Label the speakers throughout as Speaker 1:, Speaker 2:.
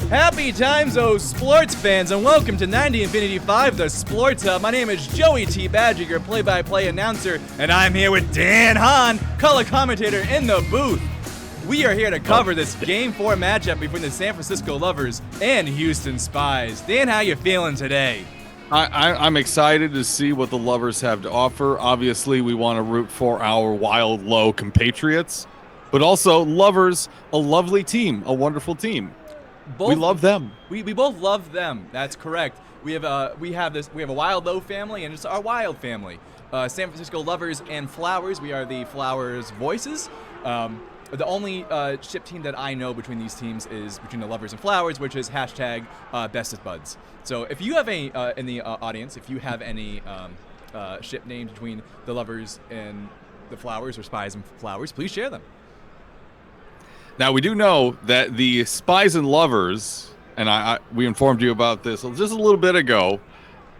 Speaker 1: Happy times, oh sports fans, and welcome to 90 Infinity 5, the Sports Hub. My name is Joey T. Badger, your play-by-play announcer, and I'm here with Dan Hahn, color commentator in the booth. We are here to cover this Game 4 matchup between the San Francisco Lovers and Huston Spies. Dan, how you feeling today?
Speaker 2: I'm excited to see what the Lovers have to offer. Obviously, we want to root for our wild, low compatriots, but also Lovers, a lovely team, a wonderful team. We love them.
Speaker 1: We both love them. That's correct. We have a Wild Low family and it's our Wild family. San Francisco Lovers and Flowers. We are the Flowers voices. The only ship team that I know between these teams is between the Lovers and Flowers, which is hashtag bestest buds. So if you have in the audience, if you have any ship names between the Lovers and the Flowers or Spies and Flowers, please share them.
Speaker 2: Now, we do know that the Spies and Lovers, and we informed you about this just a little bit ago,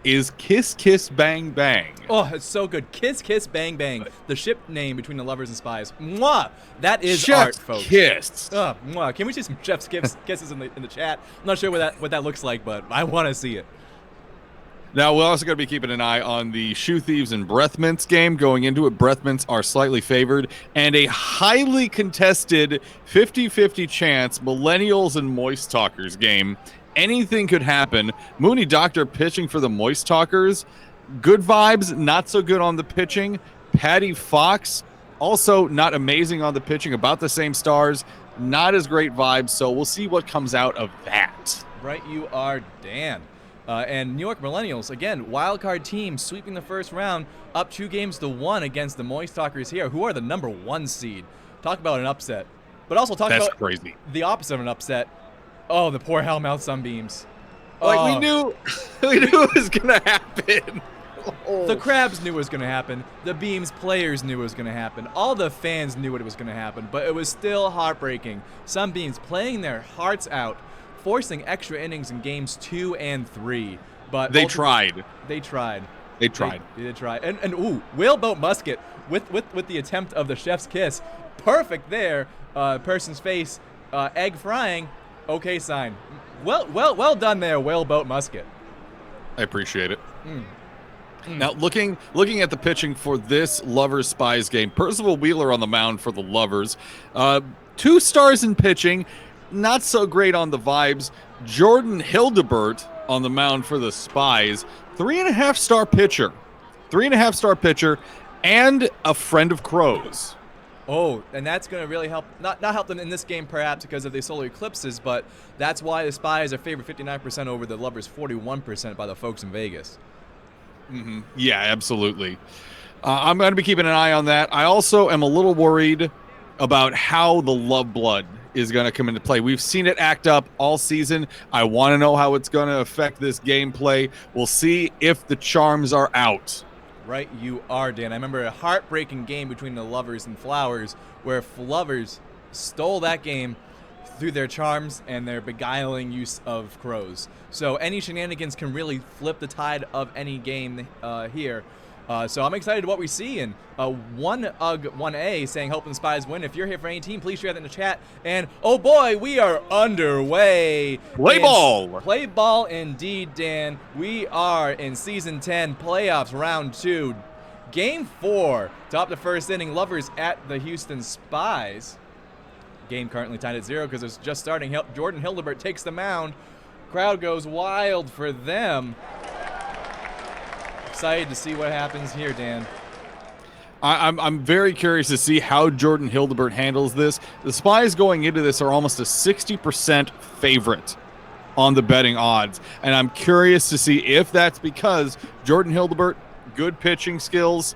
Speaker 2: is Kiss Kiss Bang Bang.
Speaker 1: Oh, it's so good. Kiss Kiss Bang Bang. The ship name between the Lovers and Spies. Mwah! That is art, folks.
Speaker 2: Kiss.
Speaker 1: Mwah. Can we see some chef's kisses in the chat? I'm not sure what that looks like, but I want to see it.
Speaker 2: Now, we're also going to be keeping an eye on the Shoe Thieves and Breath Mints game. Going into it, Breath Mints are slightly favored, and a highly contested 50-50 chance Millennials and Moist Talkers game. Anything could happen. Mooney Doctor pitching for the Moist Talkers. Good vibes, not so good on the pitching. Patty Fox, also not amazing on the pitching, about the same stars. Not as great vibes, so we'll see what comes out of that.
Speaker 1: Right you are, Dan. And New York Millennials, again, wild card team sweeping the first round, up 2-1 against the Moist Talkers here, who are the number 1 seed. Talk about an upset. But also talk about
Speaker 2: crazy.
Speaker 1: The opposite of an upset. Oh, the poor Hellmouth Sunbeams.
Speaker 2: We knew it was going to happen.
Speaker 1: The Crabs knew it was going to happen. The Beams players knew it was going to happen. All the fans knew it was going to happen, but it was still heartbreaking. Sunbeams playing their hearts out, forcing extra innings in games 2 and 3. But
Speaker 2: They tried.
Speaker 1: They did try. And ooh, whaleboat musket with the attempt of the chef's kiss. Perfect there. Person's face. Egg frying. Okay sign. Well done there, whaleboat musket. I
Speaker 2: appreciate it. Now, looking at the pitching for this Lovers Spies game, Percival Wheeler on the mound for the Lovers. 2 stars in pitching. Not so great on the vibes. Jordan Hildebert on the mound for the Spies. 3.5-star pitcher. 3.5-star pitcher and a friend of Crow's.
Speaker 1: Oh, and that's going to really help, not help them in this game perhaps because of the solar eclipses, but that's why the Spies are favored 59% over the Lovers 41% by the folks in Vegas.
Speaker 2: Mm-hmm. Yeah, absolutely. I'm going to be keeping an eye on that. I also am a little worried about how the Love Blood is going to come into play. We've seen it act up all season. I want to know how it's going to affect this gameplay. We'll see if the charms are out.
Speaker 1: Right you are, Dan. I remember a heartbreaking game between the Lovers and Flowers where Lovers stole that game through their charms and their beguiling use of crows. So any shenanigans can really flip the tide of any game here. So I'm excited to what we see. And 1UG1A saying Hope and Spies win. If you're here for any team, please share that in the chat. And oh boy, we are underway.
Speaker 2: Play ball.
Speaker 1: Play ball indeed, Dan. We are in Season 10 playoffs, Round 2. Game 4, top the first inning. Lovers at the Huston Spies. Game currently tied at 0 because it's just starting. Jordan Hildebert takes the mound. Crowd goes wild for them. Excited to see what happens here, Dan.
Speaker 2: I'm very curious to see how Jordan Hildebert handles this. The Spies going into this are almost a 60% favorite on the betting odds, and I'm curious to see if that's because Jordan Hildebert, good pitching skills,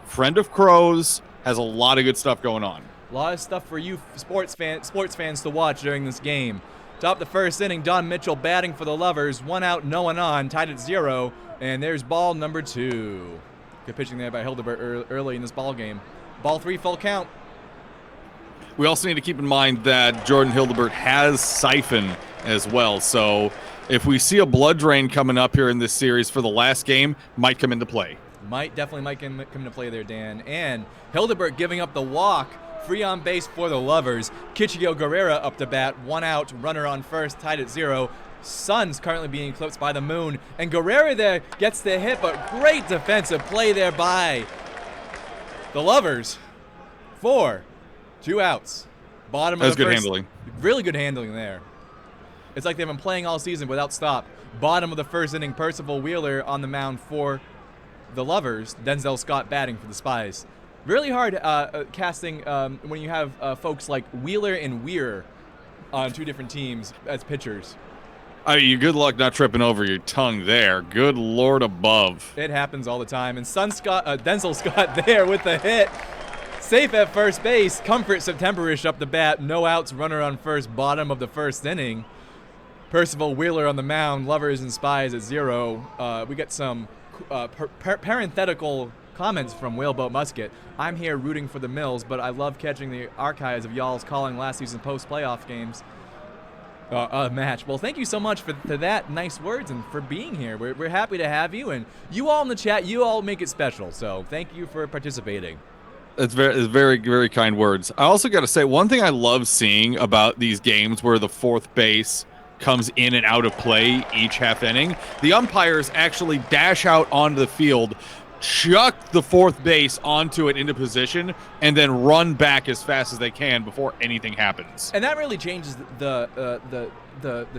Speaker 2: friend of Crow's, has a lot of good stuff going on.
Speaker 1: A lot of stuff for you sports fans to watch during this game. Top the first inning, Don Mitchell batting for the Lovers. 1 out, no one on, tied at 0. And there's ball number 2. Good pitching there by Hildebert early in this ball game. Ball 3, full count.
Speaker 2: We also need to keep in mind that Jordan Hildebert has Siphon as well. So if we see a blood drain coming up here in this series for the last game, might come into play.
Speaker 1: Definitely might come into play there, Dan. And Hildebert giving up the walk Free on base for the Lovers. Kichio Guerrera up to bat. 1 out. Runner on first. Tied at 0. Sun's currently being eclipsed by the moon. And Guerrera there gets the hit, but great defensive play there by the Lovers. 4. 2 outs. Bottom of the
Speaker 2: good
Speaker 1: first.
Speaker 2: handling.
Speaker 1: Really good handling there. It's like they've been playing all season without stop. Bottom of the first inning, Percival Wheeler on the mound for the Lovers. Denzel Scott batting for the Spies. Really hard casting when you have folks like Wheeler and Weir on 2 different teams as pitchers.
Speaker 2: You good luck not tripping over your tongue there. Good Lord above.
Speaker 1: It happens all the time. And Denzel Scott there with the hit. Safe at first base. Comfort September-ish up the bat. No outs. Runner on first. Bottom of the first inning. Percival Wheeler on the mound. Lovers and Spies at 0. We get some parenthetical comments from Whaleboat Musket. I'm here rooting for the Mills, but I love catching the archives of y'all's calling last season's post-playoff games. Match. Well, thank you so much for that nice words and for being here. We're happy to have you, and you all in the chat, you all make it special. So thank you for participating.
Speaker 2: It's very, very kind words. I also got to say, one thing I love seeing about these games where the fourth base comes in and out of play each half inning, the umpires actually dash out onto the field, chuck the fourth base onto it into position, and then run back as fast as they can before anything happens.
Speaker 1: And that really changes the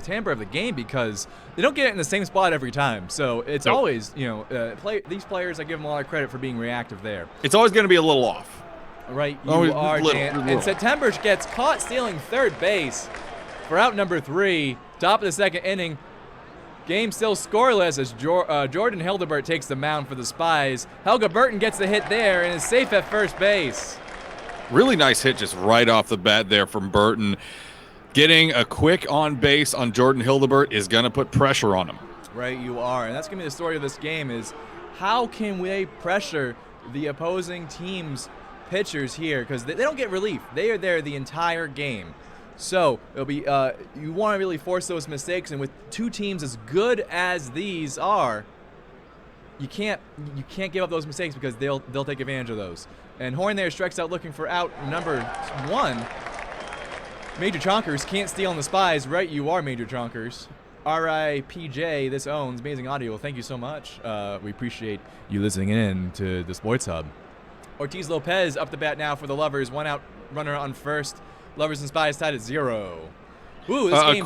Speaker 1: timbre of the game because they don't get it in the same spot every time. So it's always, these players, I give them a lot of credit for being reactive there.
Speaker 2: It's always going to be a little off.
Speaker 1: Right, you are, Dan. And September gets caught stealing third base for out number 3, top of the second inning. Game still scoreless as Jordan Hildebert takes the mound for the Spies. Helga Burton gets the hit there and is safe at first base.
Speaker 2: Really nice hit just right off the bat there from Burton. Getting a quick on base on Jordan Hildebert is going to put pressure on him.
Speaker 1: Right, you are. And that's going to be the story of this game is how can we pressure the opposing team's pitchers here? Because they don't get relief. They are there the entire game. So it'll be you want to really force those mistakes, and with 2 teams as good as these are, you can't give up those mistakes because they'll take advantage of those. And Horn there strikes out looking for out number 1. Major Chonkers can't steal on the Spies. Right, you are, Major Chonkers. RIPJ, this owns amazing audio. Well, thank you so much. We appreciate you listening in to the Sports Hub. Ortiz Lopez up the bat now for the Lovers. 1 out, runner on first. Lovers and Spies tied at 0. Ooh, this game.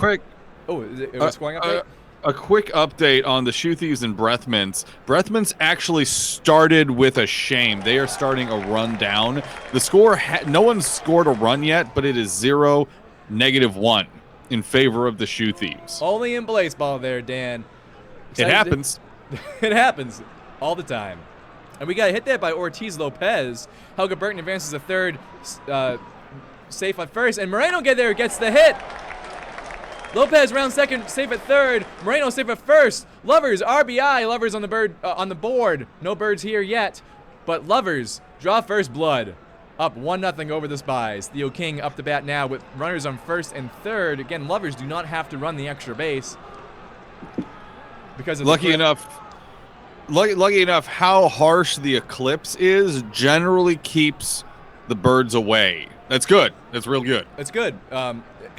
Speaker 1: Is it a scoring update?
Speaker 2: A quick update on the Shoe Thieves and Breath Mints. Breath Mints actually started with a shame. They are starting a run down. The score, no one's scored a run yet, but it is 0-1 in favor of the Shoe Thieves.
Speaker 1: Only in Blaseball there, Dan.
Speaker 2: It happens.
Speaker 1: It happens all the time. And we got hit there by Ortiz Lopez. Helga Burton advances to third. Safe at first, and Moreno gets the hit. Lopez round second, safe at third. Moreno safe at first. Lovers RBI. Lovers on the board. No birds here yet, but Lovers draw first blood. Up 1-0 over the Spies. Theo King up the bat now with runners on first and third. Again, Lovers do not have to run the extra base because of
Speaker 2: lucky enough, how harsh the eclipse is generally keeps the birds away. That's good. That's real good.
Speaker 1: It's good.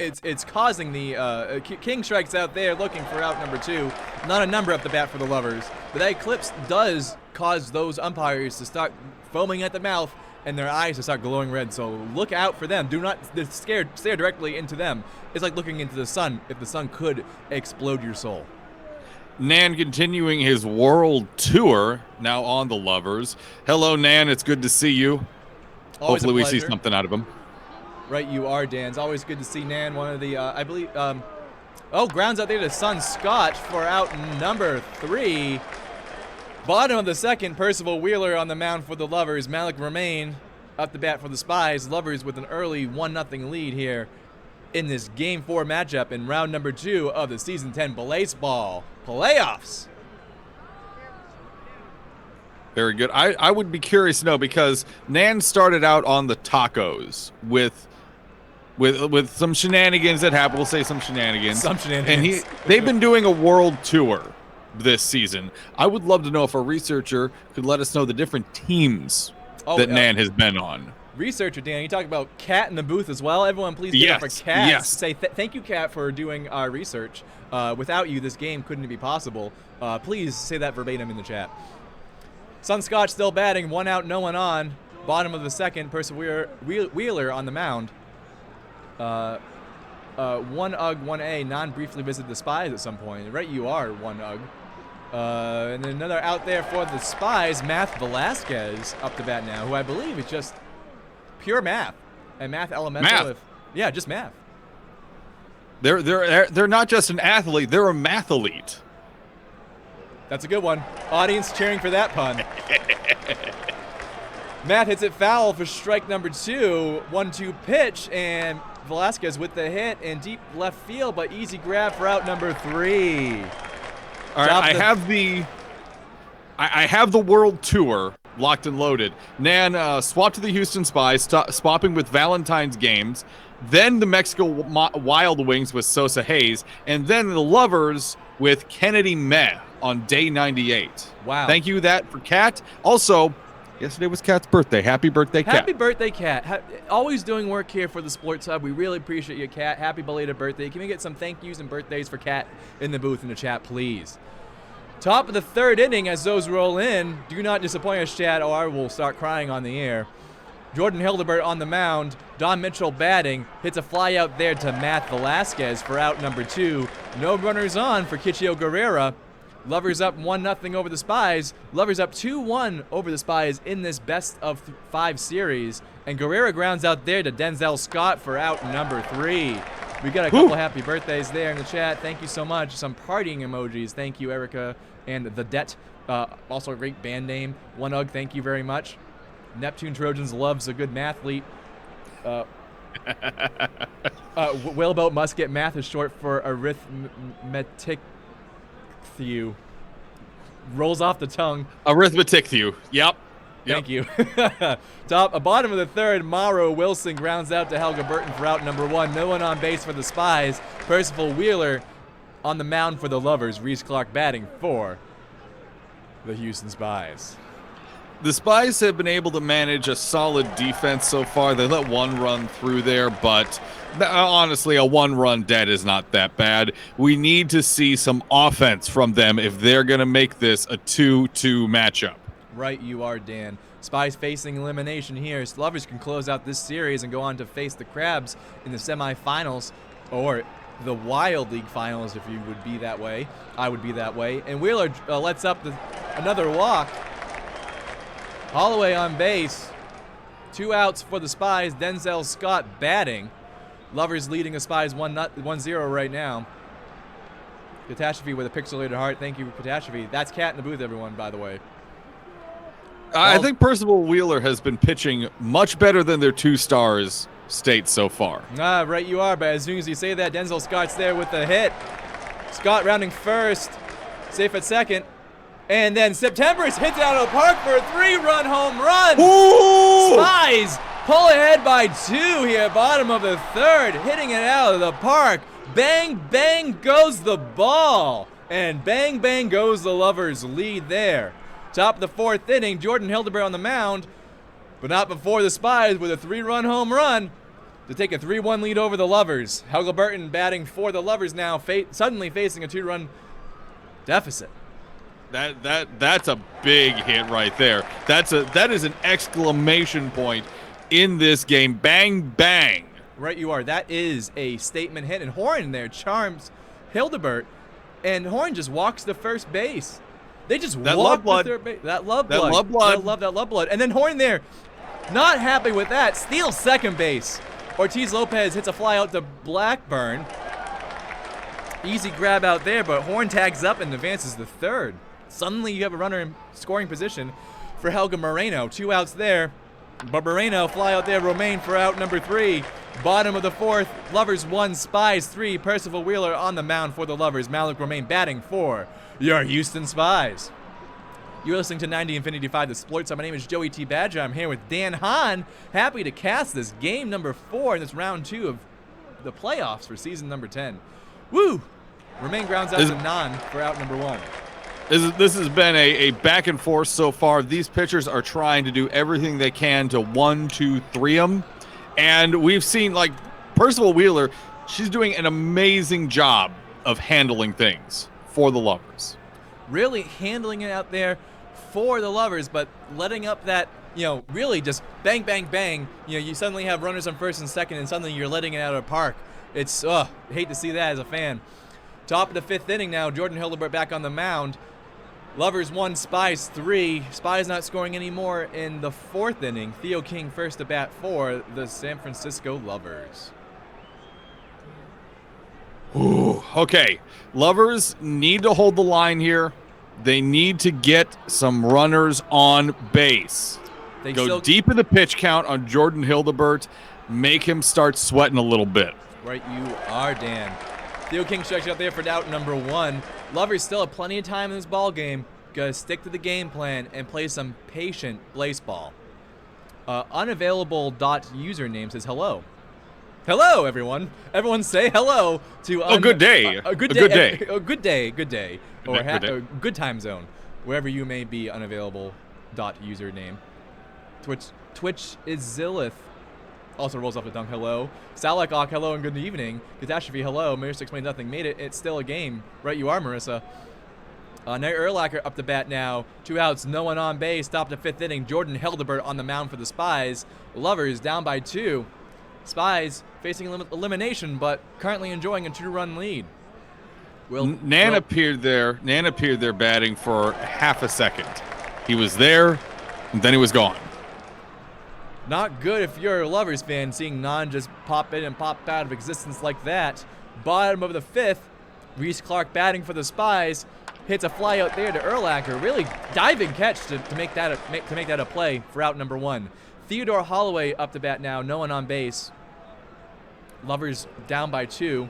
Speaker 1: It's causing the King strikes out there looking for out number 2. Not a number up the bat for the Lovers, but that eclipse does cause those umpires to start foaming at the mouth and their eyes to start glowing red. So look out for them. Do not stare directly into them. It's like looking into the sun. If the sun could explode your soul.
Speaker 2: Nan continuing his world tour now on the Lovers. Hello, Nan. It's good to see you.
Speaker 1: Always
Speaker 2: hopefully we see something out of him.
Speaker 1: Right, you are, Dan. It's always good to see Nan. One of the, I believe, grounds out there to Son Scott for out number 3. Bottom of the second, Percival Wheeler on the mound for the Lovers. Malik Romaine up the bat for the Spies. Lovers with an early 1-0 lead here in this Game 4 matchup in round number 2 of the Season 10 Blaseball playoffs.
Speaker 2: Very good. I would be curious to know because Nan started out on the tacos with some shenanigans that happened. We'll say some shenanigans.
Speaker 1: Some shenanigans.
Speaker 2: And they've been doing a world tour this season. I would love to know if a researcher could let us know the different teams that Nan has been on.
Speaker 1: researcher, Dan. You talked about Kat in the booth as well. Everyone, please give it up for Kat.
Speaker 2: Yes.
Speaker 1: Say thank you, Kat, for doing our research. Without you, this game couldn't be possible. Please say that verbatim in the chat. Sun Scotch still batting. 1 out, no one on. Bottom of the second. Wheeler on the mound. 1 UG, 1A. Non-briefly visited the Spies at some point. Right, you are 1 UG. And then another out there for the Spies. Math Velasquez up to bat now, who I believe is just pure math and math elemental. Yeah, just math.
Speaker 2: They're not just an athlete; they're a mathlete.
Speaker 1: That's a good one. Audience cheering for that pun. Matt hits it foul for strike number 2. 1-2 pitch, and Velasquez with the hit in deep left field, but easy grab for out number 3.
Speaker 2: All right, I have the world tour locked and loaded. Nan swapped to the Huston Spies, swapping with Valentine's games, then the Mexico Wild Wings with Sosa Hayes, and then the Lovers with Kennedy Meh on day 98.
Speaker 1: Wow.
Speaker 2: Thank you that for Kat. Also, yesterday was Kat's birthday. Happy birthday, Kat.
Speaker 1: Happy birthday, Kat. Always doing work here for the Sports Hub. We really appreciate you, Kat. Happy belated birthday. Can we get some thank yous and birthdays for Kat in the booth in the chat, please? Top of the 3rd inning as those roll in. Do not disappoint us, chat, or I will start crying on the air. Jordan Hildebert on the mound. Don Mitchell batting. Hits a fly out there to Matt Velasquez for out number 2. No runners on for Kichio Guerrera. Lovers up 1-0 over the Spies. Lovers up 2-1 over the Spies in this best of 5 series. And Guerrera grounds out there to Denzel Scott for out number 3. We got a couple happy birthdays there in the chat. Thank you so much. Some partying emojis. Thank you, Erica and The Det. Also a great band name. 1 UG, thank you very much. Neptune Trojans loves a good mathlete. Whaleboat Musket math is short for arithmetic. Rolls off the tongue.
Speaker 2: Arithmetic thew. Yep.
Speaker 1: Thank you. Bottom of the 3rd, Mauro Wilson grounds out to Helga Burton for out number 1. No one on base for the Spies. Percival Wheeler on the mound for the Lovers. Reese Clark batting for the Huston Spies.
Speaker 2: The Spies have been able to manage a solid defense so far. They let 1 run through there, but honestly, a 1-run dead is not that bad. We need to see some offense from them if they're going to make this a 2-2 matchup.
Speaker 1: Right, you are, Dan. Spies facing elimination here. Lovers can close out this series and go on to face the Crabs in the semifinals, or the Wild League finals if you would be that way. I would be that way. And Wheeler lets up another walk. Holloway on base. 2 outs for the Spies. Denzel Scott batting. Lovers leading the Spies 1-0 right now. Catastrophe with a pixelated heart. Thank you, Catastrophe. That's Kat in the booth, everyone, by the way.
Speaker 2: I think Percival Wheeler has been pitching much better than their 2 stars state so far.
Speaker 1: Right you are, but as soon as you say that, Denzel Scott's there with the hit. Scott rounding first. Safe at second. And then September's hits it out of the park for a 3-run home run.
Speaker 2: Ooh!
Speaker 1: Spies pull ahead by 2 here, bottom of the 3rd, hitting it out of the park. Bang, bang goes the ball. And bang, bang goes the Lovers' lead there. Top of the 4th inning, Jordan Hildebert on the mound, but not before the Spies with a 3-run home run to take a 3-1 lead over the Lovers. Helga Burton batting for the Lovers now, suddenly facing a 2-run deficit.
Speaker 2: That's a big hit right there. That is an exclamation point in this game. Bang, bang.
Speaker 1: Right you are. That is a statement hit. And Horn there charms Hildebert. And Horn just walks to first base. They just walk to their base. That love blood. I love that love blood. And then Horn there, not happy with that, steals second base. Ortiz Lopez hits a fly out to Blackburn. Easy grab out there, but Horn tags up and advances the 3rd. Suddenly you have a runner in scoring position for Helga Moreno. 2 outs there. But Moreno fly out there, Romaine for out number 3. Bottom of the 4th, Lovers 1, Spies 3. Percival Wheeler on the mound for the Lovers. Malik Romaine batting for your Huston Spies. You're listening to 90 Infinity 5, the Sports Hub. My name is Joey T. Badger. I'm here with Dan Hahn. Happy to cast this game number 4 in this round 2 of the playoffs for season number 10. Woo! Romaine grounds out to Non for out number 1.
Speaker 2: This has been a back and forth so far. These pitchers are trying to do everything they can to 1, 2, 3 them. And we've seen, like, Percival Wheeler, she's doing an amazing job of handling things for the Lovers.
Speaker 1: Really handling it out there for the Lovers, but letting up that, really just bang, bang, bang. You suddenly have runners on first and second, and suddenly you're letting it out of the park. It's, hate to see that as a fan. Top of the 5th inning now, Jordan Hildebert back on the mound. Lovers 1, Spies 3. Spies not scoring anymore in the 4th inning. Theo King first to bat for the San Francisco Lovers.
Speaker 2: Ooh, okay, Lovers need to hold the line here. They need to get some runners on base. Go deep in the pitch count on Jordan Hildebert. Make him start sweating a little bit.
Speaker 1: Right you are, Dan. Theo King strikes out there for out number 1. Lovers still have plenty of time in this ball game. Gotta stick to the game plan and play some patient Blaseball. Unavailable username says hello. Hello, everyone. Everyone say hello to.
Speaker 2: Good day.
Speaker 1: Good day. Good day. Good day. Or good time zone, wherever you may be. Unavailable username. Twitch is Zillith. Also rolls off the tongue. Hello. Salakok, hello and good evening. Catastrophe, hello. Marissa explains nothing. Made it. It's still a game. Right, you are, Marissa. Knight Urlacher up the bat now. 2 outs, no one on base. Top of the 5th inning. Jordan Hildebert on the mound for the Spies. Lovers down by 2. Spies facing elimination, but currently enjoying a 2-run lead.
Speaker 2: Nan appeared there. Nan appeared there batting for half a second. He was there, and then he was gone.
Speaker 1: Not good if you're a Lovers fan, seeing Nan just pop in and pop out of existence like that. Bottom of the 5th, Reese Clark batting for the Spies. Hits a fly out there to Urlacher. Really diving catch to make that a play for out number 1. Theodore Holloway up the bat now. No one on base. Lovers down by 2.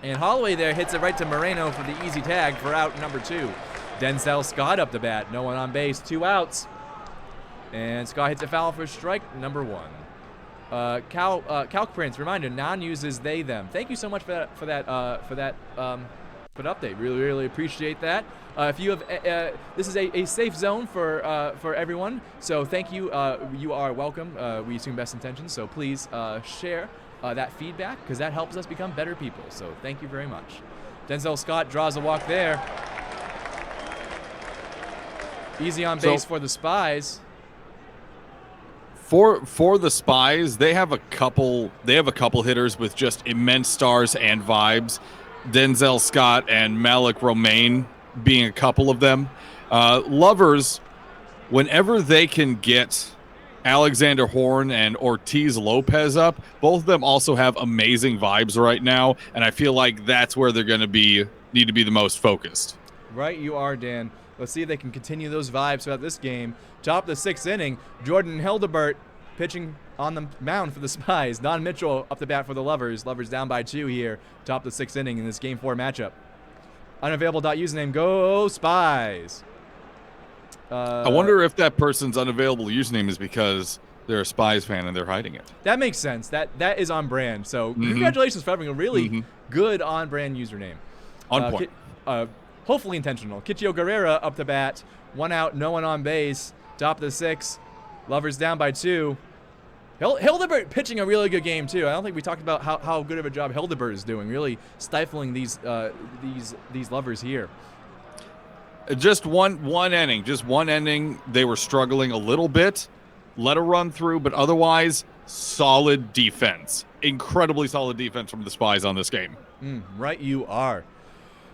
Speaker 1: And Holloway there hits it right to Moreno for the easy tag for out number 2. Denzel Scott up the bat. No one on base. 2 outs. And Scott hits a foul for strike number 1. Calc Prince, reminder, Nan uses they, them. Thank you so much for that update. Really appreciate that. If you have, this is a safe zone for everyone. So thank you. You are welcome. We assume best intentions. So please share that feedback because that helps us become better people. So thank you very much. Denzel Scott draws a walk there. Easy on base for the Spies.
Speaker 2: For the Spies, they have a couple hitters with just immense stars and vibes. Denzel Scott and Malik Romaine being a couple of them. Lovers, whenever they can get Alexander Horn and Ortiz Lopez up, both of them also have amazing vibes right now, and I feel like that's where they're going to need to be the most focused.
Speaker 1: Right, you are, Dan. Let's see if they can continue those vibes throughout this game. Top of the 6th inning, Jordan Hildebert pitching on the mound for the Spies. Don Mitchell up the bat for the Lovers. Lovers down by 2 here. Top of the 6th inning in this Game 4 matchup. Unavailable username, go Spies.
Speaker 2: I wonder if that person's unavailable username is because they're a Spies fan and they're hiding it.
Speaker 1: That makes sense. That is on brand. So congratulations for having a really good on brand username.
Speaker 2: On point.
Speaker 1: Hopefully intentional. Kichio Guerrera up the bat. 1 out, no one on base. Top of the 6th. Lovers down by 2. Hildebert pitching a really good game too. I don't think we talked about how good of a job Hildebert is doing, really stifling these Lovers here.
Speaker 2: Just one inning. They were struggling a little bit. Let a run through, but otherwise solid defense. Incredibly solid defense from the Spies on this game.
Speaker 1: Right you are.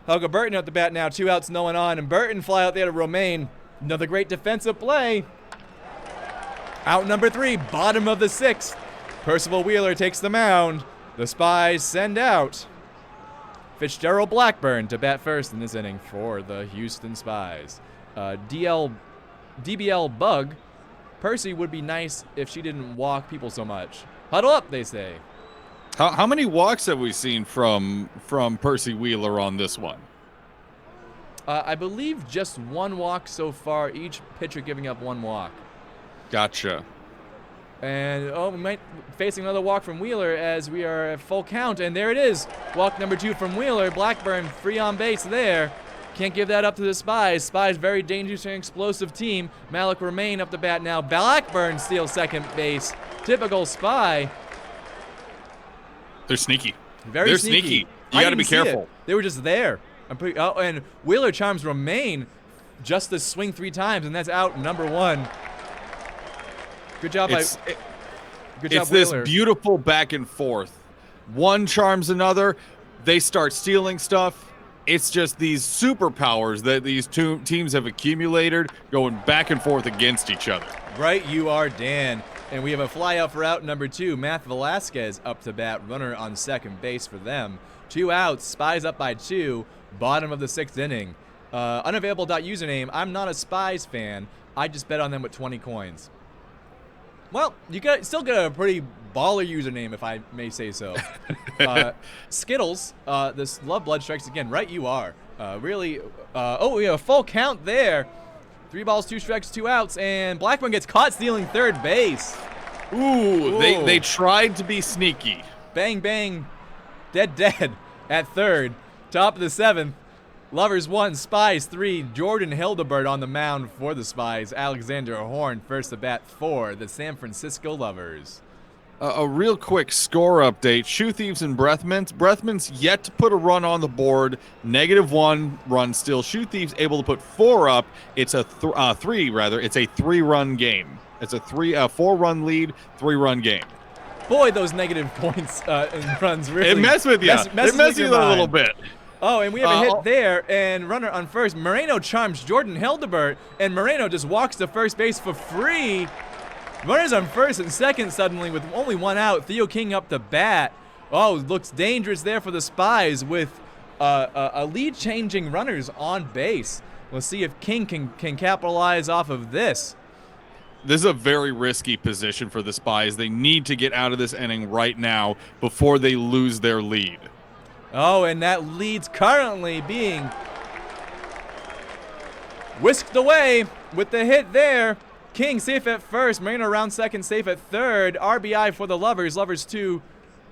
Speaker 1: Helga Burton at the bat now. 2 outs, no one on, and Burton fly out there to Romaine. Another great defensive play. Out number 3, bottom of the 6th. Percival Wheeler takes the mound. The Spies send out Fitzgerald Blackburn to bat first in this inning for the Huston Spies. DBL Bug. Percy would be nice if she didn't walk people so much. Huddle up, they say.
Speaker 2: How many walks have we seen from Percy Wheeler on this one?
Speaker 1: I believe just 1 walk so far. Each pitcher giving up 1 walk.
Speaker 2: Gotcha.
Speaker 1: And we might facing another walk from Wheeler as we are at full count, and there it is. Walk number 2 from Wheeler. Blackburn free on base there. Can't give that up to the Spies. Spies, very dangerous and explosive team. Malik Remain up the bat now. Blackburn steals second base. Typical Spy.
Speaker 2: They're sneaky.
Speaker 1: They're
Speaker 2: sneaky. You got to be careful.
Speaker 1: They were just there. And Wheeler charms Remain just to swing 3 times, and that's out number 1. Good job, Good job,
Speaker 2: it's
Speaker 1: Wheeler.
Speaker 2: This beautiful back and forth. One charms another. They start stealing stuff. It's just these superpowers that these two teams have accumulated going back and forth against each other.
Speaker 1: Right, you are, Dan. And we have a fly out for out number 2. Matt Velasquez up to bat, runner on second base for them. 2 outs, Spies up by 2, bottom of the 6th inning. Unavailable.username, I'm not a Spies fan. I just bet on them with 20 coins. Well, you still get a pretty baller username, if I may say so. Skittles, this Love Blood strikes again. Right, you are. We have a full count there. 3 balls, 2 strikes, 2 outs, and Blackburn gets caught stealing third base.
Speaker 2: Ooh. They tried to be sneaky.
Speaker 1: Bang, bang, dead at third. Top of the 7th. Lovers 1, Spies 3. Jordan Hildebert on the mound for the Spies. Alexander Horn first to bat for the San Francisco Lovers.
Speaker 2: A real quick score update. Shoe Thieves and Breath Mints. Breath Mints yet to put a run on the board. -1 run still. Shoe Thieves able to put 4 up. It's a 3 rather. It's a 3-run game. It's a 4-run lead, 3-run game.
Speaker 1: Boy, those negative points and runs really.
Speaker 2: It mess with you. It messes with you a little bit.
Speaker 1: Oh, and we have a hit there, and runner on first. Moreno charms Jordan Hildebert, and Moreno just walks to first base for free. Runners on first and second suddenly with only 1 out. Theo King up to bat. Oh, looks dangerous there for the Spies with a lead-changing runners on base. We'll see if King can capitalize off of this.
Speaker 2: This is a very risky position for the Spies. They need to get out of this inning right now before they lose their lead.
Speaker 1: Oh, and that lead's currently being whisked away with the hit there. King safe at first. Moreno around second, safe at third. RBI for the Lovers. Lovers 2,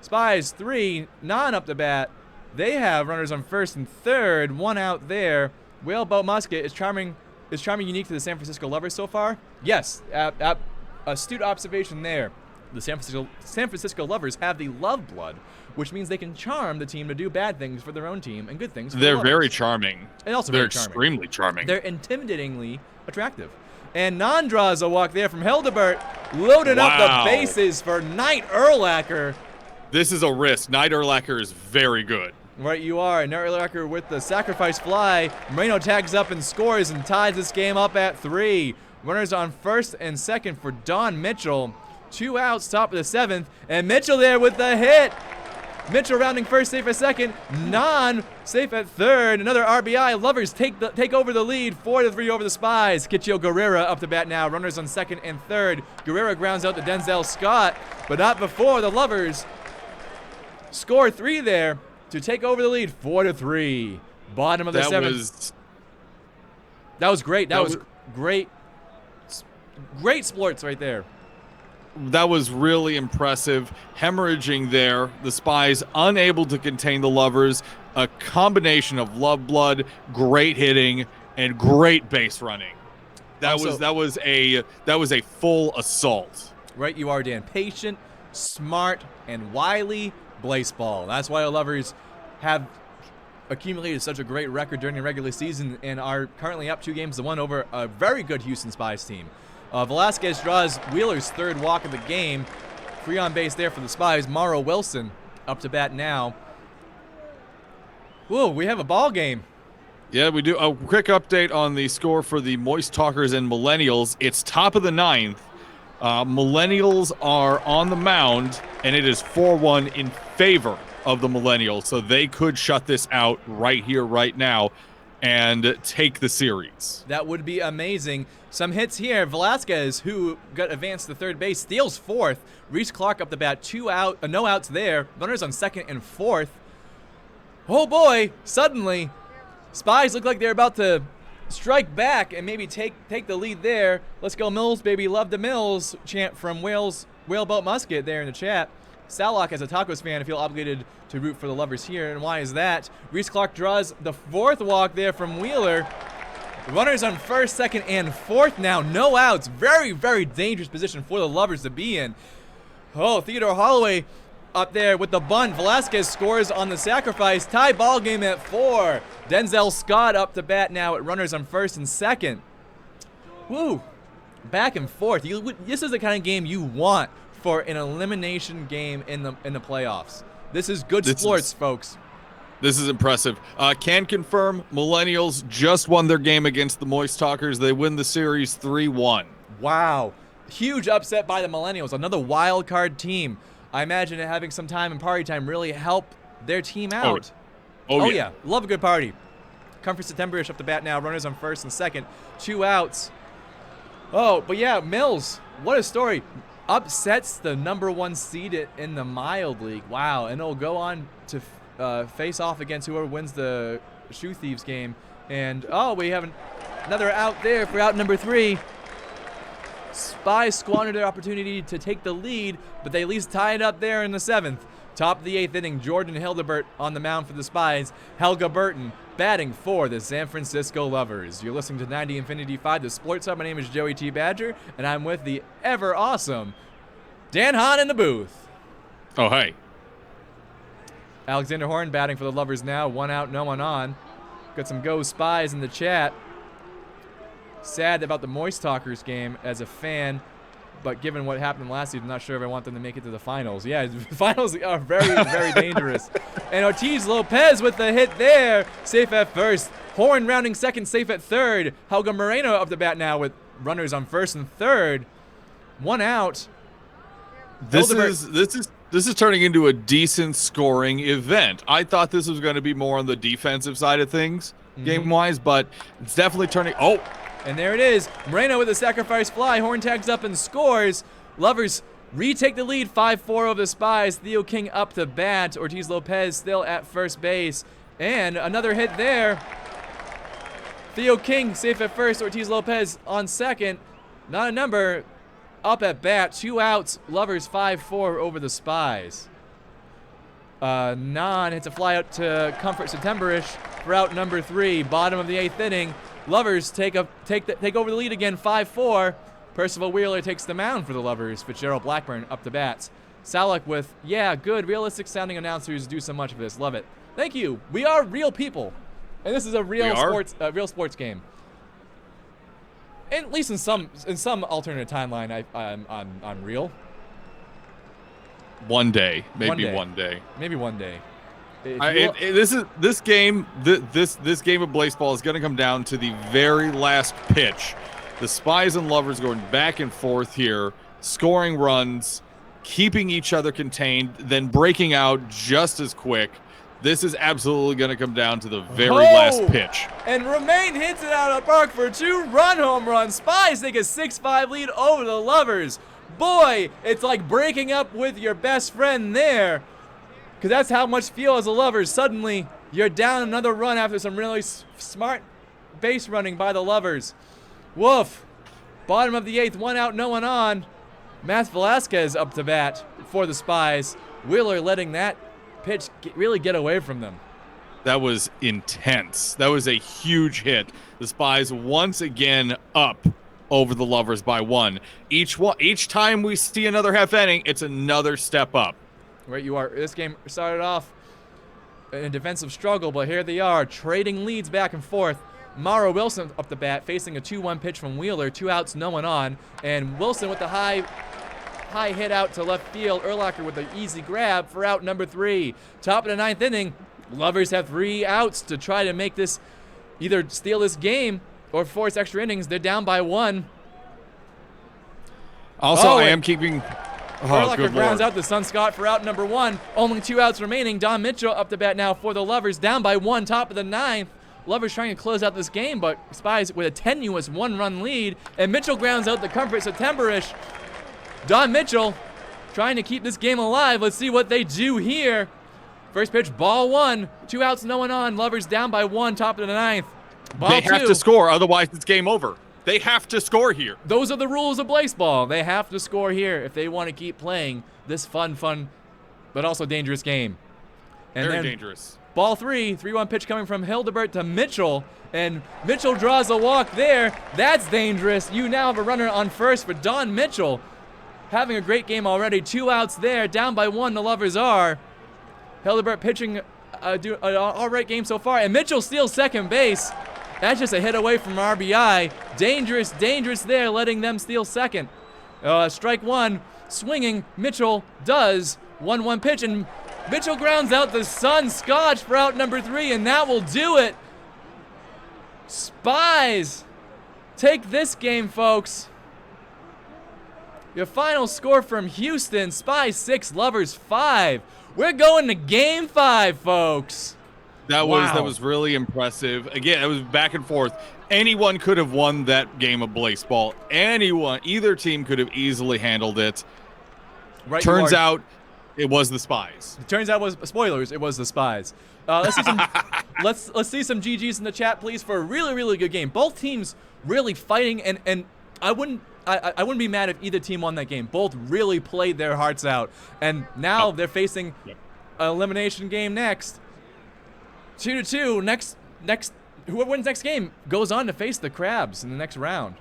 Speaker 1: Spies 3. Non up the bat. They have runners on first and third. 1 out there. Whaleboat Musket is charming unique to the San Francisco Lovers so far? Yes. Astute observation there. The San Francisco Lovers have the Love Blood, which means they can charm the team to do bad things for their own team and good things for the Lovers.
Speaker 2: They're very charming.
Speaker 1: And also
Speaker 2: They're
Speaker 1: very charming.
Speaker 2: extremely charming.
Speaker 1: They're intimidatingly attractive. And non draws a walk there from Hildebert, loaded up the bases for Knight Urlacher.
Speaker 2: This is a risk. Knight Urlacher is very good.
Speaker 1: Right, you are. Knight Urlacher with the sacrifice fly. Moreno tags up and scores and ties this game up at 3. Runners on first and second for Don Mitchell. 2 outs, top of the 7th, and Mitchell there with the hit. Mitchell rounding first, safe at second. Non safe at third. Another RBI. Lovers take over the lead, 4-3 over the Spies. Kichio Guerrera up to bat now. Runners on second and third. Guerrera grounds out to Denzel Scott, but not before the Lovers score 3 there to take over the lead, 4-3. Bottom of the 7th. That was great. That was great. Great sports right there.
Speaker 2: That was really impressive. Hemorrhaging there. The Spies unable to contain the Lovers. A combination of love blood, great hitting, and great base running. That was a full assault.
Speaker 1: Right, you are, Dan. Patient, smart, and wily Blaseball. That's why the Lovers have accumulated such a great record during the regular season and are currently up 2 games to 1 over a very good Huston Spies team. Velasquez draws Wheeler's 3rd walk of the game. Free on base there for the Spies. Morrow Wilson up to bat now. Whoa, we have a ball game.
Speaker 2: Yeah, we do. A quick update on the score for the Moist Talkers and Millennials. It's top of the 9th. Millennials are on the mound, and it is 4-1 in favor of the Millennials. So they could shut this out right here, right now, and take the series.
Speaker 1: That would be amazing. Some hits here. Velasquez, who got advanced to third base, steals 4th. Reese Clark up the bat, no outs there. Runners on second and 4th. Oh boy, suddenly, Spies look like they're about to strike back and maybe take the lead there. Let's go Mills, baby, love the Mills chant from Whaleboat Musket there in the chat. Salak, as a Tacos fan, I feel obligated to root for the Lovers here. And why is that? Reese Clark draws the 4th walk there from Wheeler. Runners on 1st, 2nd, and 4th now. No outs. Very, very dangerous position for the Lovers to be in. Oh, Theodore Holloway up there with the bunt. Velasquez scores on the sacrifice. Tie ball game at 4. Denzel Scott up to bat now at runners on 1st and 2nd. Woo. Back and forth. This is the kind of game you want for an elimination game in the playoffs. This is good sports, folks.
Speaker 2: This is impressive. Can confirm Millennials just won their game against the Moist Talkers. They win the series 3-1.
Speaker 1: Wow. Huge upset by the Millennials. Another wild card team. I imagine having some time and party time really helped their team out. Oh yeah. Love a good party. Comfort September-ish up the bat now. Runners on 1st and 2nd. 2 outs. Oh, but yeah, Mills. What a story. Upsets the number 1 seed in the Mild League. Wow. And it'll go on to face off against whoever wins the Shoe Thieves game. And, oh, we have another out there for out number 3. Spies squandered their opportunity to take the lead, but they at least tie it up there in the 7th. Top of the 8th inning, Jordan Hildebert on the mound for the Spies. Helga Burton batting for the San Francisco Lovers. You're listening to 90 Infinity 5, the Sports Hub. My name is Joey T. Badger, and I'm with the ever awesome Dan Hahn in the booth.
Speaker 2: Oh, hey.
Speaker 1: Alexander Horn batting for the Lovers now. 1 out, no one on. Got some Go Spies in the chat. Sad about the Moist Talkers game as a fan, but given what happened last season, I'm not sure if I want them to make it to the finals. Yeah, the finals are very, very dangerous. And Ortiz Lopez with the hit there. Safe at 1st. Horn rounding 2nd, safe at 3rd. Helga Moreno up the bat now with runners on 1st and 3rd. 1 out.
Speaker 2: This is turning into a decent scoring event. I thought this was going to be more on the defensive side of things, game-wise, but it's definitely turning. Oh.
Speaker 1: And there it is. Moreno with a sacrifice fly. Horn tags up and scores. Lovers retake the lead 5-4 over the Spies. Theo King up to bat. Ortiz Lopez still at 1st base. And another hit there. Theo King safe at 1st. Ortiz Lopez on 2nd. Not a number. Up at bat. 2 outs. Lovers 5-4 over the Spies. Nan hits a fly out to Comfort September-ish for out number 3. Bottom of the 8th inning. Lovers take over the lead again, 5-4. Percival Wheeler takes the mound for the Lovers. Fitzgerald Blackburn up to bats. Salak with, yeah, good, realistic sounding announcers do so much of this. Love it. Thank you. We are real people, and this is a real sports game. At least in some alternate timeline, I'm real.
Speaker 2: One day, maybe one day.
Speaker 1: Maybe one day.
Speaker 2: This game of Blaseball is going to come down to the very last pitch. The Spies and Lovers going back and forth here, scoring runs, keeping each other contained, then breaking out just as quick. This is absolutely going to come down to the very last pitch.
Speaker 1: And Romaine hits it out of the park for a 2-run home run. Spies take a 6-5 lead over the Lovers. Boy, it's like breaking up with your best friend there. Because that's how much feel as a Lovers. Suddenly, you're down another run after some really smart base running by the Lovers. Woof. Bottom of the 8th, 1 out, no one on. Matt Velasquez up to bat for the Spies. Wheeler letting that pitch really get away from them.
Speaker 2: That was intense. That was a huge hit. The Spies once again up over the Lovers by 1. Each time we see another half inning, it's another step up.
Speaker 1: Right, you are. This game started off in a defensive struggle, but here they are, trading leads back and forth. Mauro Wilson up the bat, facing a 2-1 pitch from Wheeler. 2 outs, no one on. And Wilson with the high hit out to left field. Urlacher with an easy grab for out number 3. Top of the 9th inning. Lovers have 3 outs to try to make this, either steal this game or force extra innings. They're down by 1.
Speaker 2: Also, I am keeping...
Speaker 1: Urlacher grounds out to Sun Scott for out number 1. Only 2 outs remaining. Don Mitchell up to bat now for the Lovers. Down by 1, top of the 9th. Lovers trying to close out this game, but Spies with a tenuous 1-run lead. And Mitchell grounds out the Comfort September-ish. Don Mitchell trying to keep this game alive. Let's see what they do here. First pitch, ball 1. 2 outs, no one on. Lovers down by 1, top of the 9th. Ball 2.
Speaker 2: They have to score, otherwise it's game over. They have to score here.
Speaker 1: Those are the rules of Blaseball. They have to score here if they want to keep playing this fun but also dangerous game. And
Speaker 2: Very
Speaker 1: then
Speaker 2: dangerous.
Speaker 1: Ball 3-1 pitch coming from Hildebert to Mitchell, and Mitchell draws a walk there. That's dangerous. You now have a runner on first for Don Mitchell. Having a great game already. 2 outs there, down by 1, the Lovers are. Hildebert pitching an all right game so far, and Mitchell steals second base. That's just a hit away from RBI. Dangerous there, letting them steal second. Strike 1, swinging, Mitchell does. 1-1 pitch, and Mitchell grounds out the Sun Scotch for out number 3, and that will do it. Spies take this game, folks. Your final score from Houston, Spies 6, Lovers 5. We're going to game 5, folks.
Speaker 2: That was really impressive. Again, it was back and forth. Anyone could have won that game of Blaseball. Either team could have easily handled it.
Speaker 1: Right,
Speaker 2: Turns out it was the Spies.
Speaker 1: It turns out it was spoilers. It was the Spies. Let's see some let's see some GGs in the chat, please, for a really good game. Both teams really fighting, and I wouldn't be mad if either team won that game. Both really played their hearts out, and now they're facing an elimination game next. 2-2. Next, whoever wins next game goes on to face the Crabs in the next round.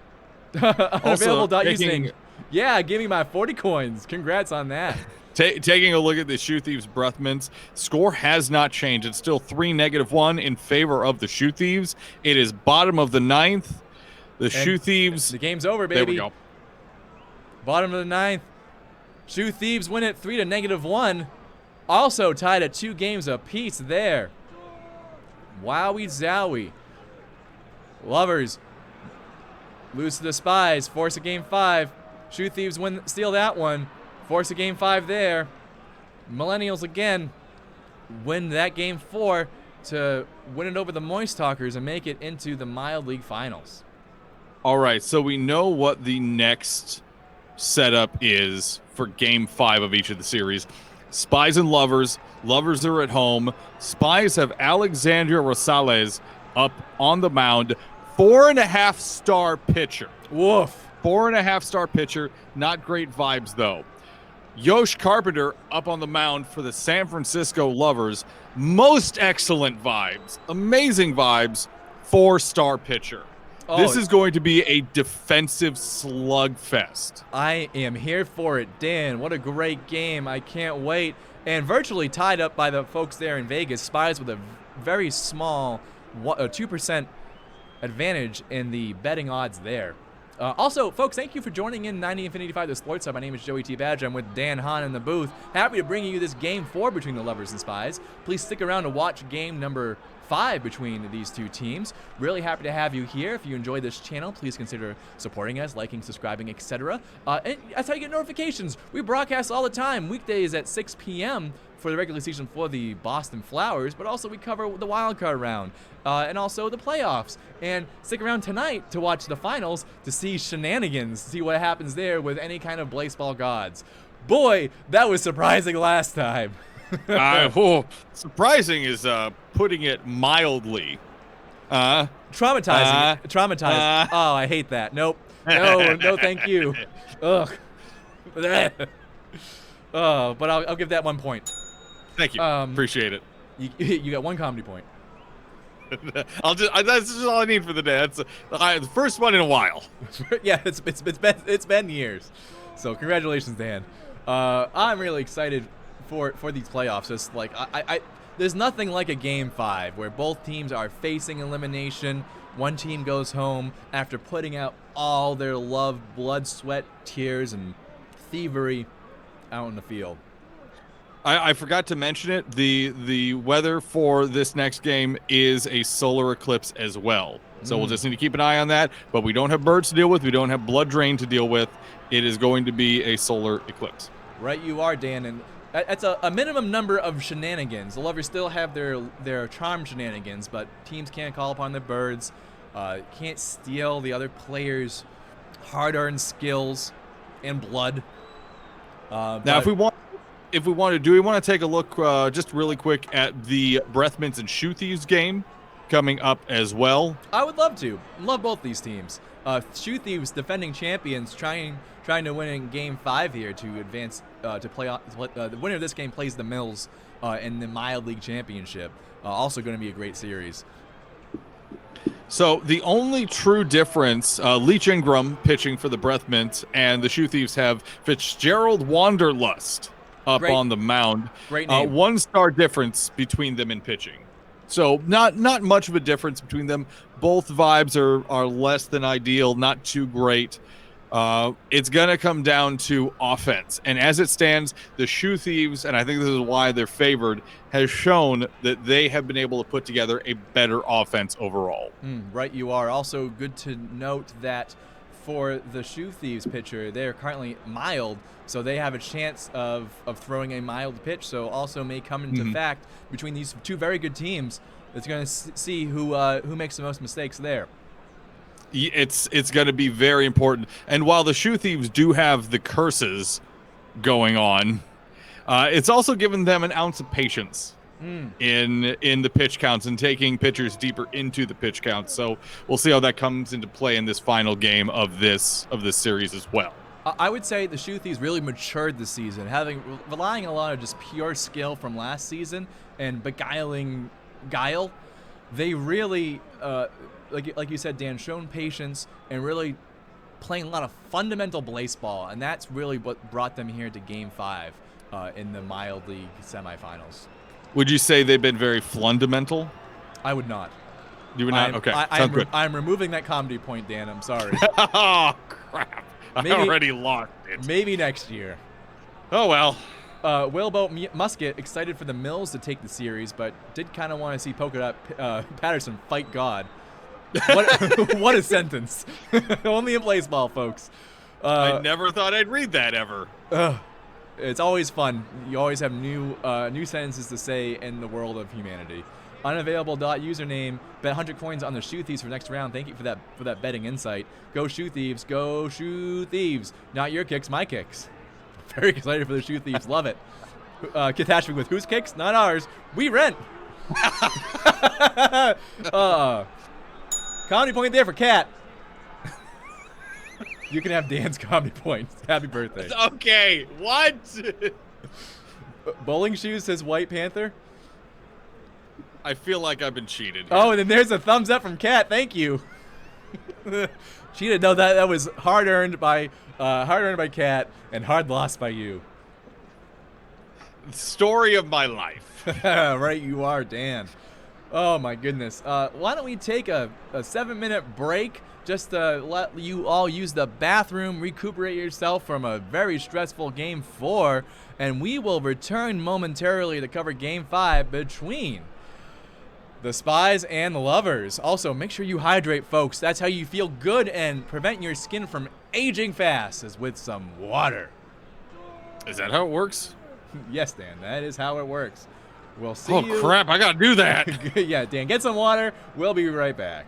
Speaker 1: Unavailable.using. Yeah, give me my 40 coins. Congrats on that.
Speaker 2: Taking a look at the Shoe Thieves Breath Mints, score has not changed. It's still 3-1 in favor of the Shoe Thieves. It is bottom of the 9th. The Shoe Thieves.
Speaker 1: The game's over, baby.
Speaker 2: There we go.
Speaker 1: Bottom of the 9th. Shoe Thieves win it 3-1. Also tied at 2 games apiece there. Wowie zowie. Lovers lose to the Spies. Force a game 5. Shoe Thieves steal that one. Force a game 5 there. Millennials again win that game 4 to win it over the Moist Talkers and make it into the Mild League Finals.
Speaker 2: All right, so we know what the next setup is for game 5 of each of the series. Spies and Lovers. Lovers are at home. Spies have Alexandria Rosales up on the mound. 4.5-star pitcher.
Speaker 1: Woof.
Speaker 2: 4.5-star pitcher. Not great vibes, though. Yosh Carpenter up on the mound for the San Francisco Lovers. Most excellent vibes. Amazing vibes. 4-star pitcher. This is going to be a defensive slugfest.
Speaker 1: I am here for it, Dan. What a great game. I can't wait. And virtually tied up by the folks there in Vegas. Spies with a very small 2% advantage in the betting odds there. Also, folks, thank you for joining in 90 Infinity 5 The Sports Hub. My name is Joey T. Badger. I'm with Dan Hahn in the booth. Happy to bring you this game 4 between the Lovers and Spies. Please stick around to watch game number 5 between these two teams. Really happy to have you here. If you enjoy this channel, please consider supporting us, liking, subscribing, etc. And that's how you get notifications. We broadcast all the time, weekdays at 6 p.m. for the regular season for the Boston Flowers, but also we cover the wild card round and also the playoffs. And stick around tonight to watch the finals to see shenanigans, see what happens there with any kind of Blaseball gods. Boy, that was surprising last time.
Speaker 2: Surprising is putting it mildly.
Speaker 1: Traumatizing. Traumatizing. Oh, I hate that. Nope. No, thank you. Ugh. Oh, but I'll give that 1 point.
Speaker 2: Thank you. Appreciate it.
Speaker 1: You got 1 comedy point.
Speaker 2: That's just all I need for the day. That's the first one in a while.
Speaker 1: Yeah, it's been years. So congratulations, Dan. I'm really excited for these playoffs. Just like there's nothing like a game 5 where both teams are facing elimination. One team goes home after putting out all their love, blood, sweat, tears, and thievery out in the field.
Speaker 2: I forgot to mention it. The weather for this next game is a solar eclipse as well. So we'll just need to keep an eye on that. But we don't have birds to deal with. We don't have blood drain to deal with. It is going to be a solar eclipse.
Speaker 1: Right you are, Dan. And that's a minimum number of shenanigans. The Lovers still have their charm shenanigans, but teams can't call upon their birds, can't steal the other players' hard-earned skills and blood.
Speaker 2: Now, if we want to take a look just really quick at the Breath Mints and Shoe Thieves game coming up as well?
Speaker 1: I would love to. Love both these teams. Shoe Thieves, defending champions, trying to win in Game 5 here to advance to play. The winner of this game plays the Mills in the Mild League Championship. Also going to be a great series.
Speaker 2: So the only true difference, Leach Ingram pitching for the Breath Mint, and the Shoe Thieves have Fitzgerald Wanderlust up on the mound.
Speaker 1: Great name.
Speaker 2: 1-star difference between them in pitching. So not much of a difference between them. Both vibes are less than ideal, not too great. It's going to come down to offense. And as it stands, the Shoe Thieves, and I think this is why they're favored, has shown that they have been able to put together a better offense overall.
Speaker 1: Right you are. Also good to note that for the Shoe Thieves pitcher, they're currently mild, so they have a chance of throwing a mild pitch. So also may come into fact between these two very good teams. It's going to see who makes the most mistakes there.
Speaker 2: It's going to be very important. And while the Shoe Thieves do have the curses going on, it's also given them an ounce of patience in the pitch counts and taking pitchers deeper into the pitch counts. So we'll see how that comes into play in this final game of this series as well.
Speaker 1: I would say the Shoe Thieves really matured this season, relying a lot of just pure skill from last season and beguiling guile. They really, like you said, Dan, shown patience and really playing a lot of fundamental Blaseball, and that's really what brought them here to Game 5 in the Mild League semifinals.
Speaker 2: Would you say they've been very fundamental?
Speaker 1: I would not.
Speaker 2: You would not? Okay, sounds good.
Speaker 1: I'm removing that comedy point, Dan. I'm sorry.
Speaker 2: Oh, crap. I already lost it.
Speaker 1: Maybe next year.
Speaker 2: Oh, well.
Speaker 1: Wilbo Musket excited for the Mills to take the series, but did kind of want to see Polka Dot Patterson fight God. What a sentence. Only in Blaseball, folks.
Speaker 2: I never thought I'd read that ever.
Speaker 1: It's always fun. You always have new sentences to say in the world of humanity. Unavailable username. Bet 100 coins on the Shoe Thieves for next round. Thank you for that betting insight. Go Shoe Thieves. Go Shoe Thieves. Not your kicks, my kicks. Very excited for the Shoe Thieves. Love it. Catastrophe with whose kicks? Not ours. We rent. Comedy point there for Cat. You can have Dan's comedy points. Happy birthday.
Speaker 2: Okay, what?
Speaker 1: Bowling Shoes says White Panther.
Speaker 2: I feel like I've been cheated here.
Speaker 1: Oh, and then there's a thumbs up from Cat. Thank you. Cheated. No, that was hard earned by Cat and hard lost by you.
Speaker 2: Story of my life.
Speaker 1: Right, you are, Dan. Oh my goodness. Why don't we take a 7-minute break just to let you all use the bathroom, recuperate yourself from a very stressful Game 4, and we will return momentarily to cover Game 5 between the Spies and the Lovers. Also, make sure you hydrate, folks. That's how you feel good and prevent your skin from aging fast, is with some water.
Speaker 2: Is that how it works?
Speaker 1: Yes, Dan, that is how it works. We'll see you.
Speaker 2: Oh, crap, I gotta do that.
Speaker 1: Yeah, Dan, get some water. We'll be right back.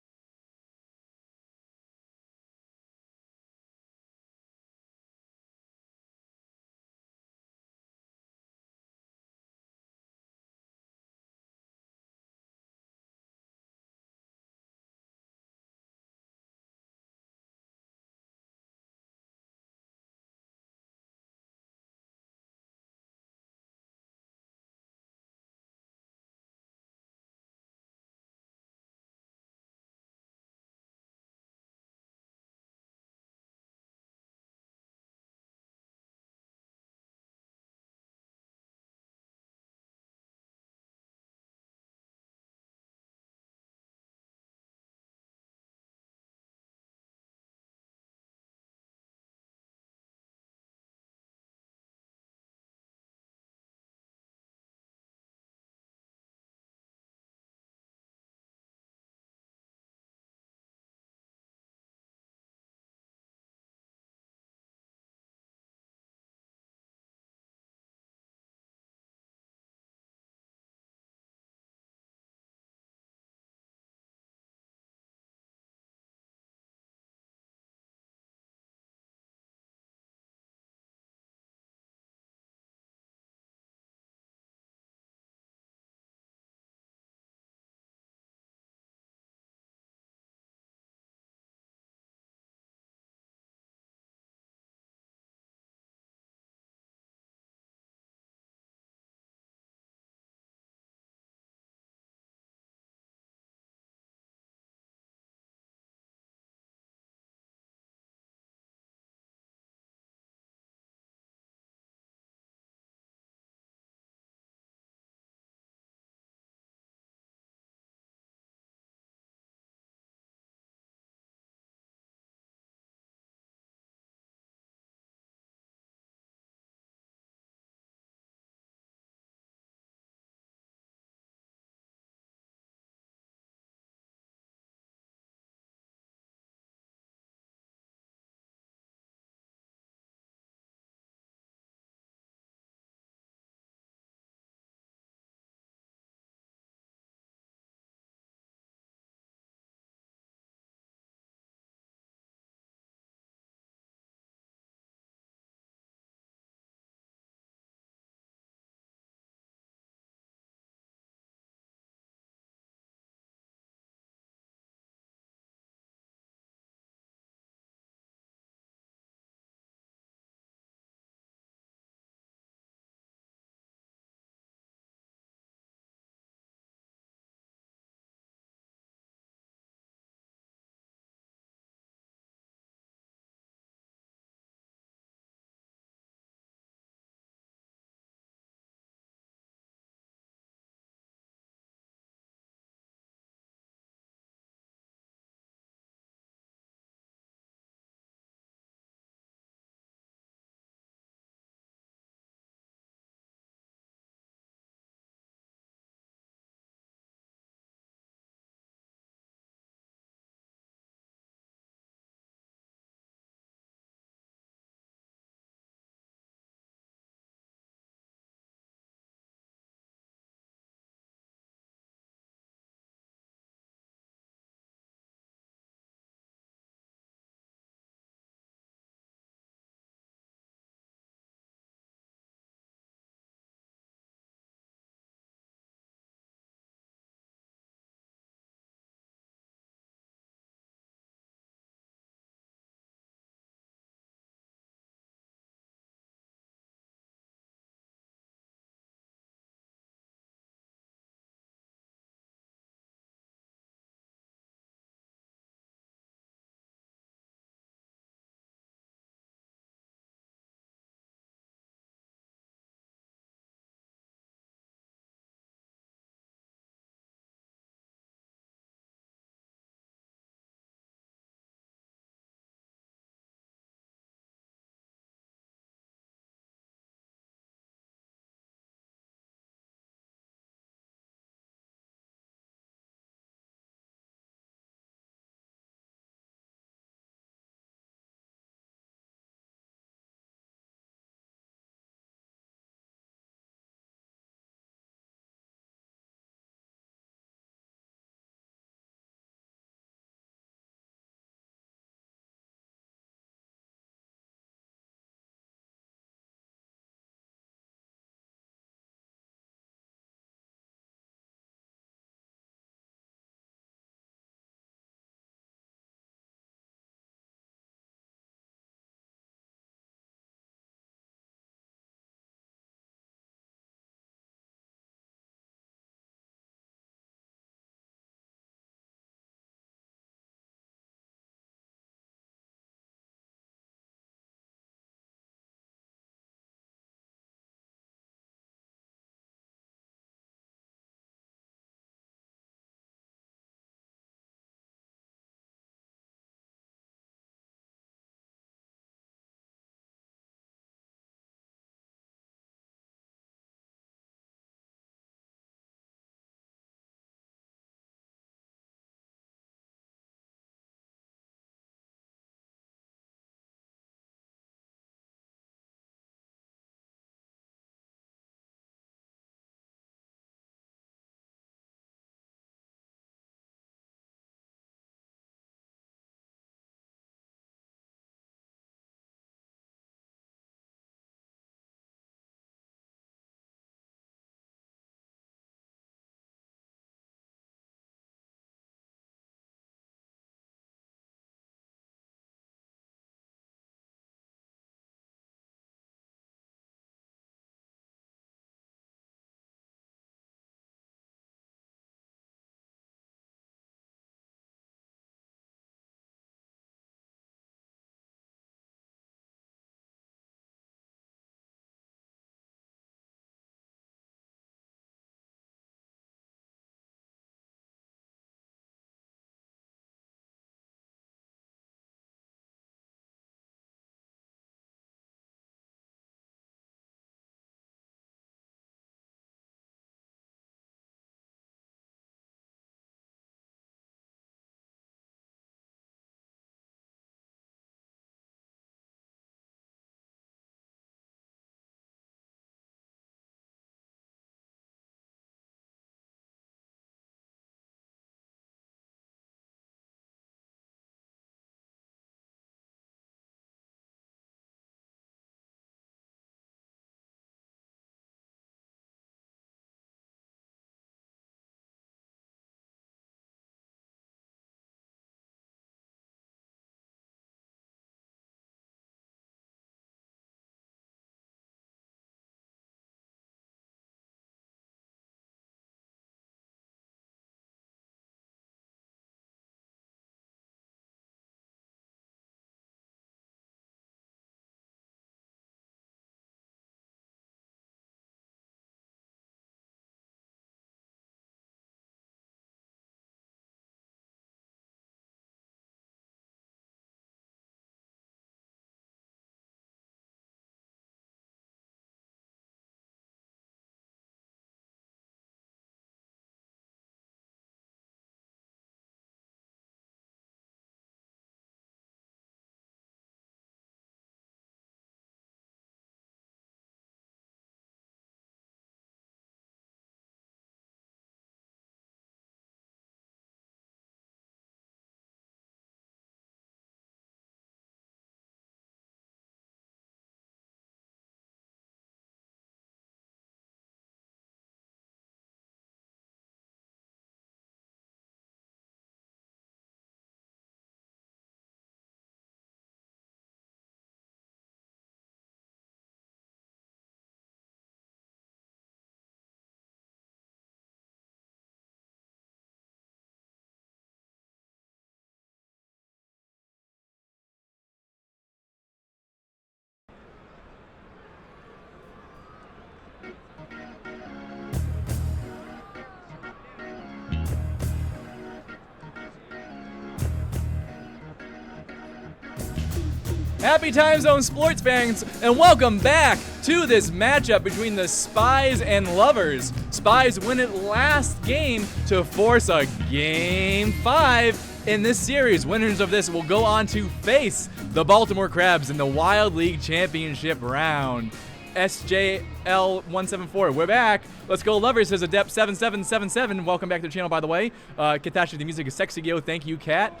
Speaker 1: Happy Time Zone sports fans, and welcome back to this matchup between the Spies and Lovers. Spies win it last game to force a Game 5 in this series. Winners of this will go on to face the Baltimore Crabs in the Wild League Championship round. SJL 174. We're back. Let's go, Lovers, says Adept 7777. Welcome back to the channel, by the way. Catastrophe, the music is sexy, yo. Thank you, Kat.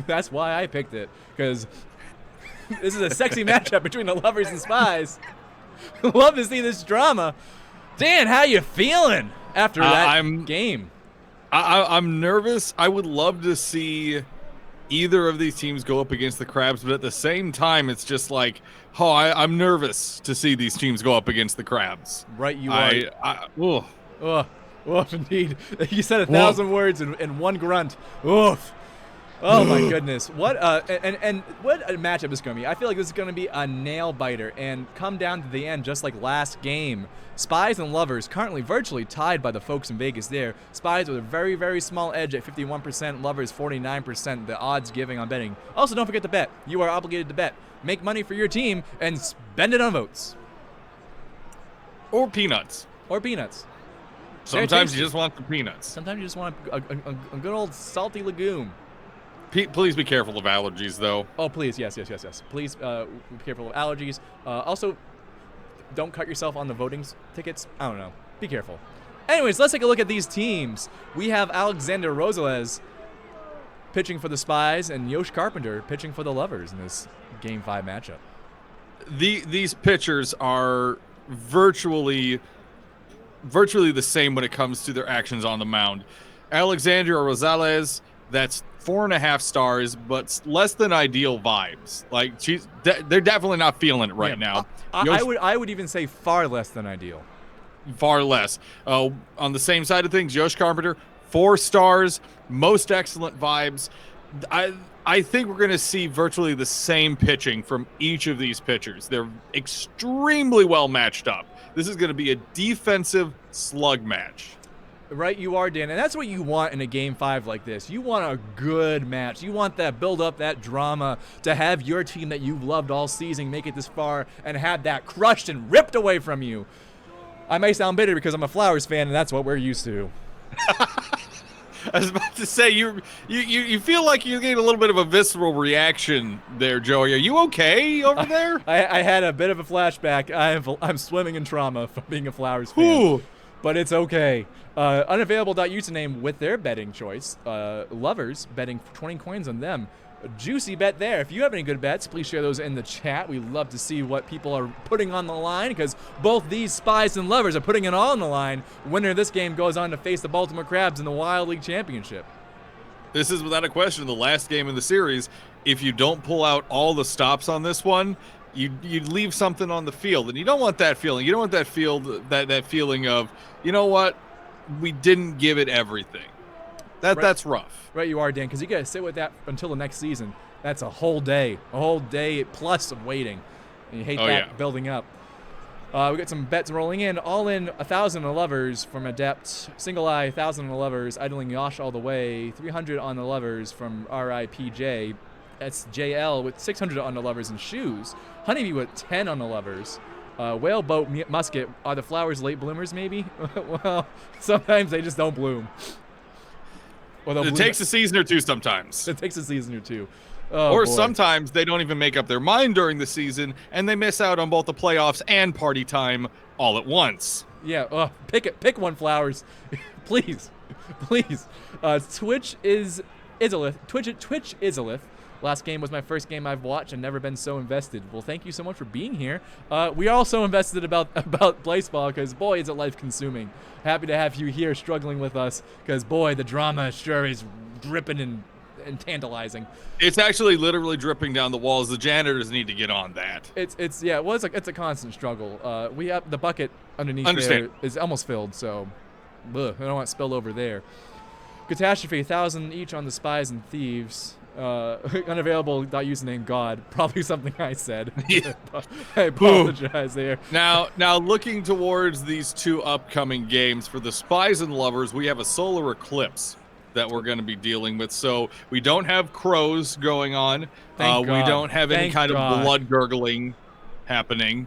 Speaker 1: That's why I picked it, because this is a sexy matchup between the Lovers and Spies. Love to see this drama. Dan, how you feeling after that game?
Speaker 2: I'm nervous. I would love to see either of these teams go up against the Crabs, but at the same time, it's just like, oh, I'm nervous to see these teams go up against the Crabs.
Speaker 1: Right, you are. Oof, indeed. You said 1,000 words in one grunt. Oof. Oh my goodness! What and what a matchup this is going to be. I feel like this is going to be a nail biter and come down to the end, just like last game. Spies and Lovers currently virtually tied by the folks in Vegas. There, Spies with a very, very small edge at 51%. Lovers 49%. The odds giving on betting. Also, don't forget to bet. You are obligated to bet. Make money for your team and spend it on votes
Speaker 2: or peanuts.
Speaker 1: Or peanuts.
Speaker 2: Sometimes you just want the peanuts.
Speaker 1: Sometimes you just want a good old salty legume.
Speaker 2: Please be careful of allergies, though.
Speaker 1: Oh, please, yes. Please be careful of allergies. Also, don't cut yourself on the voting tickets. I don't know. Be careful. Anyways, let's take a look at these teams. We have Alexander Rosales pitching for the Spies and Yosh Carpenter pitching for the Lovers in this Game 5 matchup.
Speaker 2: These pitchers are virtually the same when it comes to their actions on the mound. Alexander Rosales, that's 4.5 stars, but less than ideal vibes. Like they're definitely not feeling it right now.
Speaker 1: I would even say far less than ideal.
Speaker 2: Far less. On the same side of things, Yosh Carpenter, 4 stars, most excellent vibes. I think we're going to see virtually the same pitching from each of these pitchers. They're extremely well matched up. This is going to be a defensive slug match.
Speaker 1: Right, you are, Dan, and that's what you want in a Game 5 like this. You want a good match. You want that build up, that drama, to have your team that you've loved all season make it this far and have that crushed and ripped away from you. I may sound bitter because I'm a Flowers fan, and that's what we're used to.
Speaker 2: I was about to say, you feel like you're getting a little bit of a visceral reaction there, Joey. Are you okay over there?
Speaker 1: I had a bit of a flashback. I'm swimming in trauma from being a Flowers fan.
Speaker 2: Ooh.
Speaker 1: But it's okay. Unavailable.username with their betting choice. Lovers betting 20 coins on them. A juicy bet there. If you have any good bets, please share those in the chat. We love to see what people are putting on the line, because both these Spies and Lovers are putting it all on the line. Winner of this game goes on to face the Baltimore Crabs in the Wild League Championship.
Speaker 2: This is without a question the last game in the series. If you don't pull out all the stops on this one, you leave something on the field, and you don't want that feeling. You don't want that feeling of, you know what, we didn't give it everything. That's rough.
Speaker 1: Right, you are, Dan, because you got to sit with that until the next season. That's a whole day plus of waiting, and you hate building up. We got some bets rolling in. All in 1,000 on the Lovers from Adept. Single eye 1,000 on the Lovers. Idling Yosh all the way. 300 on the Lovers from RIPJ. SJL with 600 on the Lovers and Shoes. Honeybee with 10 on the Lovers. Whaleboat Musket. Are the Flowers late bloomers, maybe? Well, sometimes they just don't bloom.
Speaker 2: It takes a season or two sometimes.
Speaker 1: It takes a season or two.
Speaker 2: Or sometimes they don't even make up their mind during the season, and they miss out on both the playoffs and party time all at once.
Speaker 1: Yeah, pick one, Flowers. Please. Twitch Izalith. Last game was my first game I've watched and never been so invested. Well, thank you so much for being here. We are also invested about Blaseball, because, boy, is it life-consuming. Happy to have you here struggling with us, because, boy, the drama sure is dripping and tantalizing.
Speaker 2: It's actually literally dripping down the walls. The janitors need to get on that.
Speaker 1: It's a constant struggle. We have the bucket underneath there is almost filled, so I don't want it spilled over there. Catastrophe, 1,000 each on the Spies and Thieves. Unavailable.username God. Probably something I said.
Speaker 2: Yeah.
Speaker 1: I apologize there.
Speaker 2: Now looking towards these two upcoming games for the Spies and Lovers, we have a solar eclipse that we're going to be dealing with. So we don't have crows going on.
Speaker 1: Thank
Speaker 2: We
Speaker 1: God.
Speaker 2: don't have any
Speaker 1: Thank
Speaker 2: kind
Speaker 1: God.
Speaker 2: of blood gurgling happening.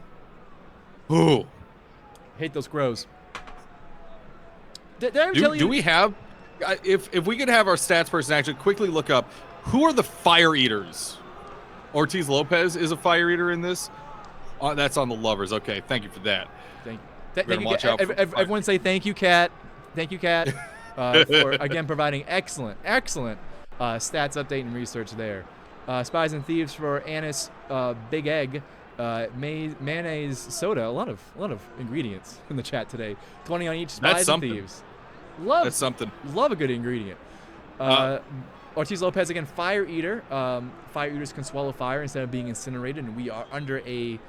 Speaker 2: Ooh.
Speaker 1: Hate those crows. Did I ever tell you?
Speaker 2: Do we have, if we could have our stats person actually quickly look up, who are the fire eaters? Ortiz Lopez is a fire eater in this. That's on the lovers. Okay, thank you for that.
Speaker 1: Thank
Speaker 2: We're
Speaker 1: you.
Speaker 2: watch out for
Speaker 1: Everyone say thank you, Kat. Thank you, Kat, for again providing excellent stats update and research there. Spies and Thieves for Anise, Big Egg, mayonnaise, soda. A lot of ingredients in the chat today. 20 on each. Spies and Thieves.
Speaker 2: That's something.
Speaker 1: Love a good ingredient. Ortiz Lopez again, fire eater. Fire eaters can swallow fire instead of being incinerated, and we are under a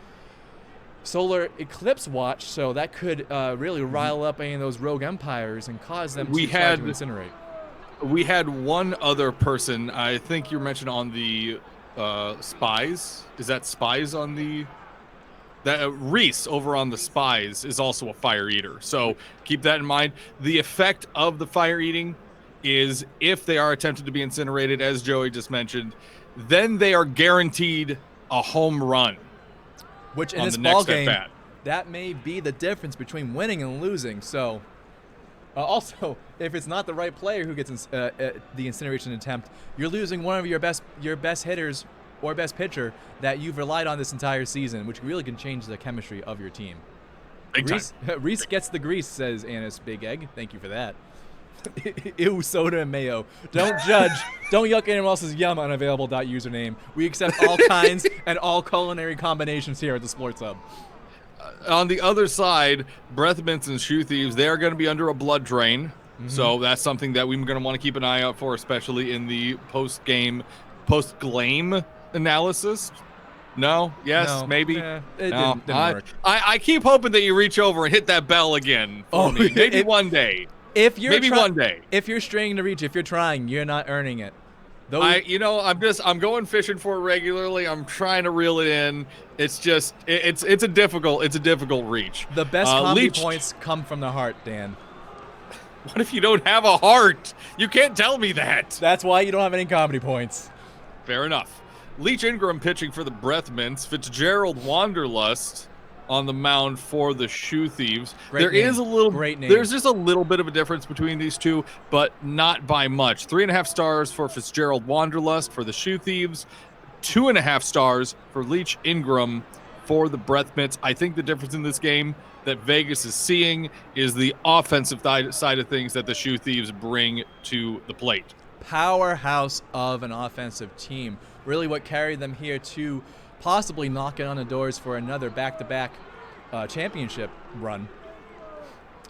Speaker 1: solar eclipse watch, so that could really rile up any of those rogue empires and cause them to try to incinerate.
Speaker 2: We had one other person, I think you mentioned on the Spies. Is that Spies on the... Reese over on the Spies is also a fire eater, so keep that in mind. The effect of the fire eating is if they are attempted to be incinerated, as Joey just mentioned, then they are guaranteed a home run.
Speaker 1: Which in this ball game, that may be the difference between winning and losing. So, also, if it's not the right player who gets the incineration attempt, you're losing one of your best hitters or best pitcher that you've relied on this entire season, which really can change the chemistry of your team. Reese gets the grease, says Annis Big Egg. Thank you for that. Ew, soda and mayo. Don't judge. Don't yuck anyone else's yum. Unavailable.username. We accept all kinds and all culinary combinations here at the Sports Hub.
Speaker 2: On the other side, Breath Mints and Shoe Thieves, they are going to be under a blood drain. Mm-hmm. So that's something that we're going to want to keep an eye out for, especially in the post-game analysis. No? Yes?
Speaker 1: No.
Speaker 2: Maybe?
Speaker 1: It
Speaker 2: no.
Speaker 1: didn't work.
Speaker 2: I keep hoping that you reach over and hit that bell again for me. Maybe one day. One day.
Speaker 1: If you're straining to reach, if you're trying, you're not earning it.
Speaker 2: I'm going fishing for it regularly. I'm trying to reel it in. It's just it's a difficult reach.
Speaker 1: The best combi points come from the heart, Dan.
Speaker 2: What if you don't have a heart? You can't tell me that.
Speaker 1: That's why you don't have any comedy points.
Speaker 2: Fair enough. Leach Ingram pitching for the Breath Mints. Fitzgerald Wanderlust on the mound for the Shoe Thieves. There's just a little bit of a difference between these two, but not by much. 3.5 stars for Fitzgerald Wanderlust for the Shoe Thieves. 2.5 stars for Leach Ingram for the Breath Mints. I think the difference in this game that Vegas is seeing is the offensive side of things that the Shoe Thieves bring to the plate.
Speaker 1: Powerhouse of an offensive team. Really what carried them here to possibly knocking on the doors for another back-to-back championship run.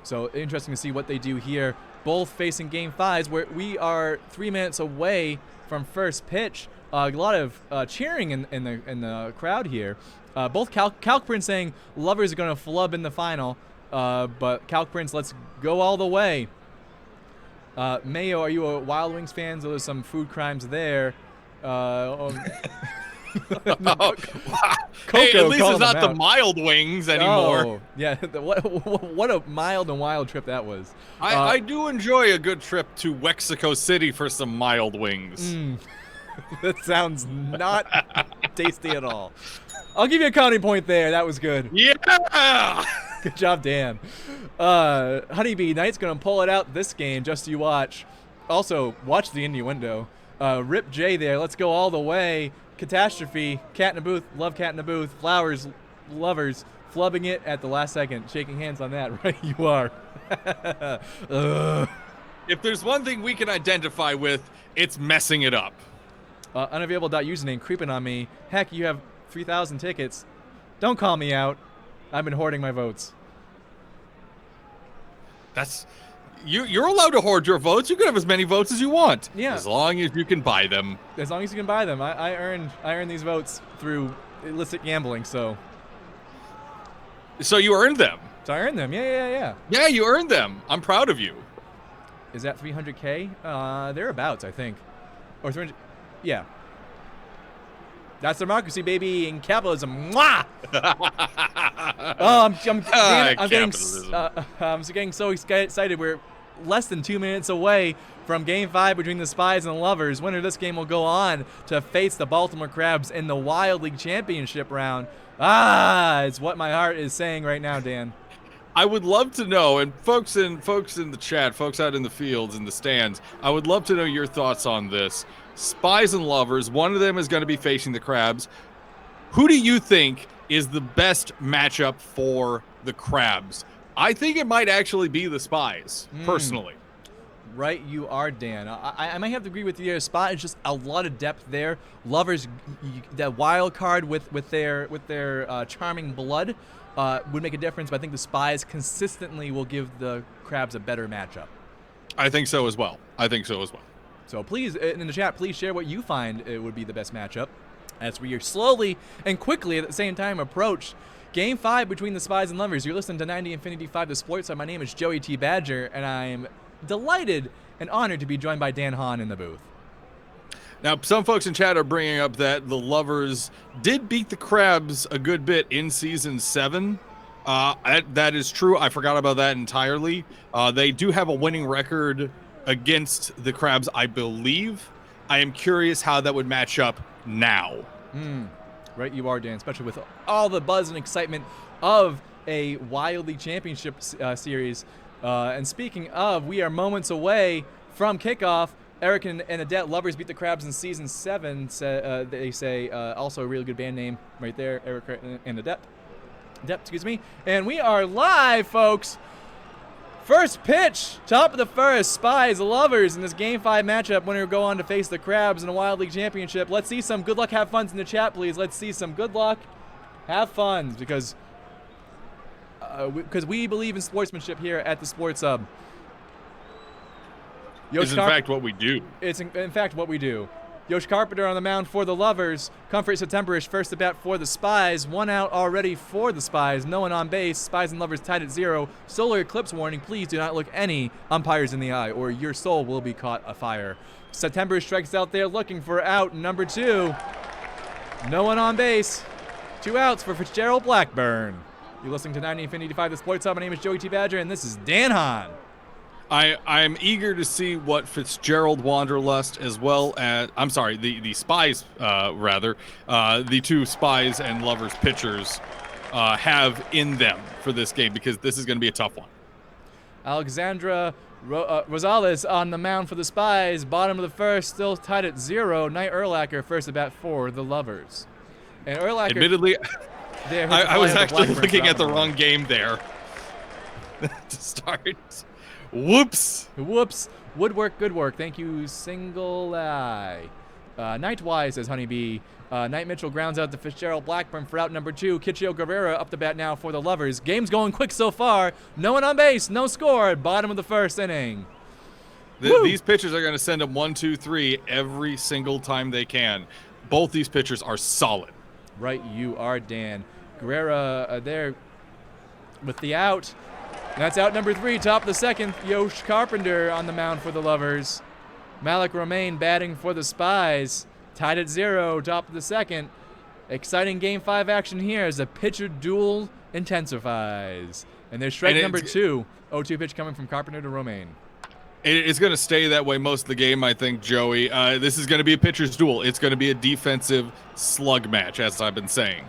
Speaker 1: So interesting to see what they do here. Both facing Game 5s, where we are 3 minutes away from first pitch. A lot of cheering in the crowd here. Both Calc Prince saying Lovers are going to flub in the final, but Calc Prince, let's go all the way. Mayo, are you a Wild Wings fan? So there's some food crimes there.
Speaker 2: Hey, at least it's not the mild wings anymore.
Speaker 1: Oh, yeah, what a mild and wild trip that was.
Speaker 2: I do enjoy a good trip to Wexico City for some mild wings.
Speaker 1: That sounds not tasty at all. I'll give you a counting point there. That was good.
Speaker 2: Yeah!
Speaker 1: Good job, Dan. Honeybee Knight's going to pull it out this game, just you watch. Also, watch the innuendo. Rip J there. Let's go all the way. Catastrophe. Cat in a booth. Love Cat in a booth. Flowers. Lovers. Flubbing it at the last second. Shaking hands on that. Right, you are.
Speaker 2: If there's one thing we can identify with, it's messing it up.
Speaker 1: Unavailable.username creeping on me. Heck, you have 3,000 tickets. Don't call me out. I've been hoarding my votes.
Speaker 2: That's... You're allowed to hoard your votes. You can have as many votes as you want.
Speaker 1: Yeah.
Speaker 2: As long as you can buy them.
Speaker 1: As long as you can buy them. I earned these votes through illicit gambling, so.
Speaker 2: So you earned them.
Speaker 1: So I earned them. Yeah.
Speaker 2: Yeah, you earned them. I'm proud of you.
Speaker 1: Is that 300K? Thereabouts, I think. Or 300. Yeah. That's democracy, baby, and capitalism. Mwah! I'm getting so excited. less than 2 minutes away from Game 5 between the Spies and the Lovers. Winner of this game will go on to face the Baltimore Crabs in the Wild League Championship round. It's what my heart is saying right now, Dan.
Speaker 2: I would love to know, and folks in the chat, folks out in the fields, in the stands, I would love to know your thoughts on this. Spies and Lovers, one of them is going to be facing the Crabs. Who do you think is the best matchup for the Crabs? I think it might actually be the Spies, personally.
Speaker 1: Right, you are, Dan. I might have to agree with you there. Spot is just a lot of depth there. Lovers, that wild card with their charming blood would make a difference, but I think the Spies consistently will give the Crabs a better matchup.
Speaker 2: I think so as well.
Speaker 1: So please, in the chat, please share what you find it would be the best matchup as we are slowly and quickly at the same time approach Game 5 between the Spies and Lovers. You're listening to 90 Infinity 5, the Sports Side. My name is Joey T. Badger, and I'm delighted and honored to be joined by Dan Hahn in the booth.
Speaker 2: Now, some folks in chat are bringing up that the Lovers did beat the Crabs a good bit in Season 7. That is true. I forgot about that entirely. They do have a winning record against the Crabs, I believe. I am curious how that would match up now.
Speaker 1: Right, you are, Dan, especially with all the buzz and excitement of a Wild League Championship series. And speaking of, we are moments away from kickoff. Eric and Adet, Lovers beat the Crabs in Season 7. They say also a really good band name right there, Eric and Adet. Excuse me. And we are live, folks. First pitch, top of the first, Spies, Lovers in this Game 5 matchup. Winner will go on to face the Crabs in a Wild League Championship. Let's see some good luck, have fun in the chat, please. Let's see some good luck, have fun, because we believe in sportsmanship here at the Sports Hub.
Speaker 2: It's in fact what we do.
Speaker 1: It's in fact what we do. Yosh Carpenter on the mound for the Lovers. Comfort Septemberish first at bat for the Spies. 1 out already for the Spies. No one on base. Spies and Lovers tied at 0. Solar eclipse warning. Please do not look any umpires in the eye or your soul will be caught afire. Septemberish strikes out there looking for out number 2. No one on base. 2 outs for Fitzgerald Blackburn. You're listening to 90 Infinity 5, the Sports Hub. My name is Joey T. Badger, and this is Dan Hahn.
Speaker 2: I'm eager to see what Fitzgerald Wanderlust as well as, I'm sorry, the Spies, the 2 Spies and Lovers pitchers have in them for this game, because this is going to be a tough one.
Speaker 1: Alexandra Rosales on the mound for the Spies. Bottom of the first, still tied at 0. Knight Urlacher first at bat for the Lovers. And Urlacher...
Speaker 2: Admittedly, I was actually looking at the wrong game there to start. Whoops.
Speaker 1: Woodwork, good work. Thank you, Single Eye. Nightwise, says Honeybee. Knight Mitchell grounds out to Fitzgerald Blackburn for out number 2. Kichio Guerrera up the bat now for the Lovers. Game's going quick so far. No one on base, no score. Bottom of the first inning.
Speaker 2: These pitchers are going to send them 1, 2, 3 every single time they can. Both these pitchers are solid.
Speaker 1: Right, you are, Dan. Guerrera there with the out. That's out number 3, top of the second. Yosh Carpenter on the mound for the Lovers. Malik Romaine batting for the Spies. Tied at 0, top of the second. Exciting Game 5 action here as the pitcher duel intensifies. And there's strike number 2. 0-2 pitch coming from Carpenter to Romaine.
Speaker 2: It's going to stay that way most of the game, I think, Joey. This is going to be a pitcher's duel. It's going to be a defensive slug match, as I've been saying.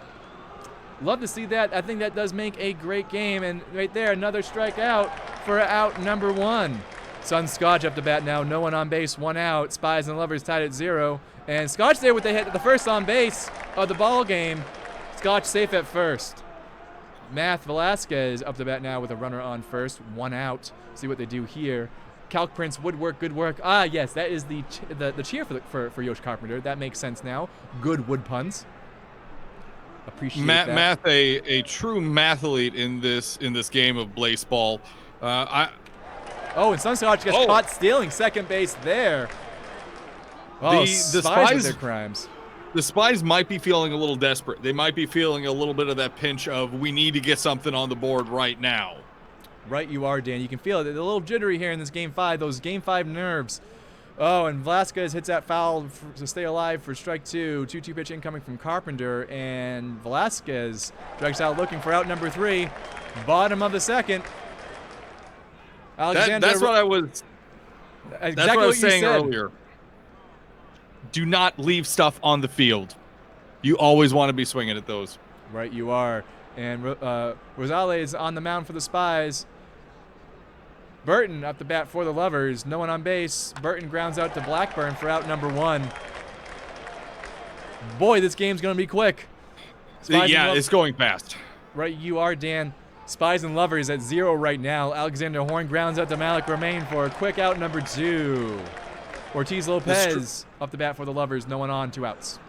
Speaker 1: Love to see that. I think that does make a great game. And right there, another strikeout for out number 1. Sun Scotch up to bat now. No one on base, 1 out. Spies and Lovers tied at 0. And Scotch there with the hit, the first on base of the ball game. Scotch safe at first. Math Velasquez up to bat now with a runner on first, 1 out. See what they do here. Calc Prince, Woodwork, good work. Yes, that is the cheer for Yosh Carpenter. That makes sense now. Good wood puns. Appreciate that.
Speaker 2: Math, a true mathlete in this game of Blaseball.
Speaker 1: And Sunscotch gets caught stealing second base there.
Speaker 2: The
Speaker 1: Spies with their crimes.
Speaker 2: The Spies might be feeling a little desperate. They might be feeling a little bit of that pinch of, we need to get something on the board right now.
Speaker 1: Right you are, Dan. You can feel it. They're a little jittery here in this Game 5. Those Game 5 nerves. Oh, and Velasquez hits that foul to stay alive for strike 2. 2-2 pitch incoming from Carpenter, and Velasquez strikes out looking for out number 3. Bottom of the second. Alexander,
Speaker 2: That's what I was.
Speaker 1: exactly
Speaker 2: That's what I was
Speaker 1: you
Speaker 2: saying
Speaker 1: said.
Speaker 2: earlier. Do not leave stuff on the field. You always want to be swinging at those.
Speaker 1: Right, you are. And Rosales on the mound for the Spies. Burton up the bat for the Lovers. No one on base. Burton grounds out to Blackburn for out number 1. Boy, this game's going to be quick.
Speaker 2: Yeah, it's going fast.
Speaker 1: Right, you are, Dan. Spies and Lovers at 0 right now. Alexander Horn grounds out to Malik Romaine for a quick out number 2. Ortiz Lopez up the bat for the Lovers. No one on, 2 outs.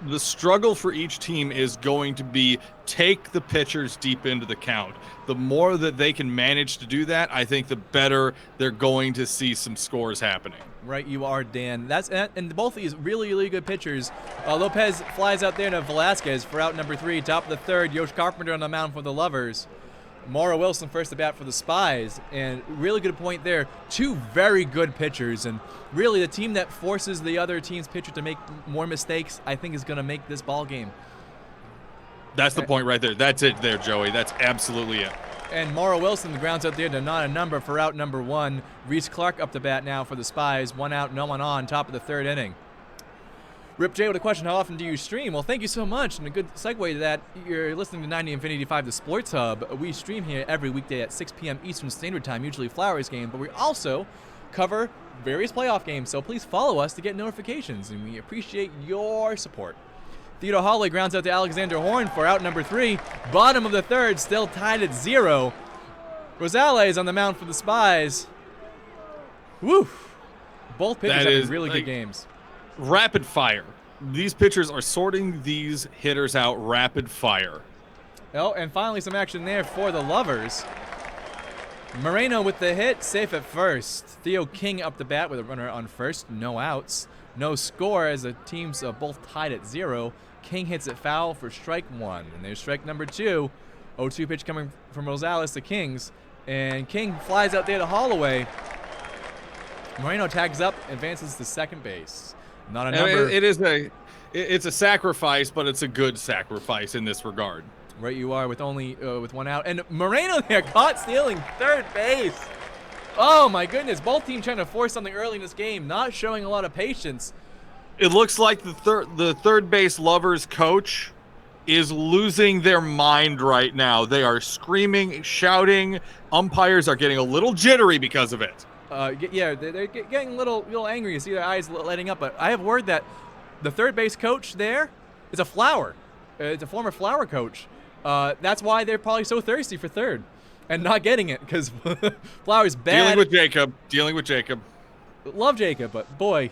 Speaker 2: The struggle for each team is going to be take the pitchers deep into the count. The more that they can manage to do that, I think the better they're going to see some scores happening.
Speaker 1: Right, you are, Dan. And both of these really, really good pitchers. Lopez flies out there to Velasquez for out number 3. Top of the 3rd, Yosh Carpenter on the mound for the Lovers. Maura Wilson first to bat for the Spies, and really good point there. 2 very good pitchers, and really the team that forces the other team's pitcher to make more mistakes, I think, is going to make this ball game.
Speaker 2: That's the point right there. That's it there, Joey. That's absolutely it.
Speaker 1: And Maura Wilson grounds out there to not a number for out number 1. Reese Clark up to bat now for the Spies. 1 out, no one on, top of the 3rd inning. Rip J with a question, how often do you stream? Well, thank you so much, and a good segue to that, you're listening to 90 Infinity 5, the Sports Hub. We stream here every weekday at 6 p.m. Eastern Standard Time, usually Flowers game, but we also cover various playoff games, so please follow us to get notifications, and we appreciate your support. Theodore Hawley grounds out to Alexander Horn for out number 3. Bottom of the 3rd, still tied at 0. Rosales on the mound for the Spies. Woo! Both pitchers having really good games.
Speaker 2: Rapid fire. These pitchers are sorting these hitters out rapid fire.
Speaker 1: Oh, and finally some action there for the Lovers. Moreno with the hit, safe at first. Theo King up the bat with a runner on first, no outs. No score as the teams both tied at 0. King hits it foul for strike 1. And there's strike number 2. 0-2 pitch coming from Rosales to Kings. And King flies out there to Holloway. Moreno tags up, advances to second base. Not a number.
Speaker 2: It's a sacrifice, but it's a good sacrifice in this regard.
Speaker 1: Right, you are with only with 1 out, and Moreno there caught stealing third base. Oh my goodness! Both teams trying to force something early in this game, not showing a lot of patience.
Speaker 2: It looks like the third base Lovers coach is losing their mind right now. They are screaming, shouting. Umpires are getting a little jittery because of it.
Speaker 1: Yeah, they're getting a little angry. You see their eyes lighting up. But I have word that the third base coach there is a Flower. It's a former Flower coach. That's why they're probably so thirsty for third and not getting it, because Flower's bad.
Speaker 2: Dealing with Jacob.
Speaker 1: Love Jacob, but boy,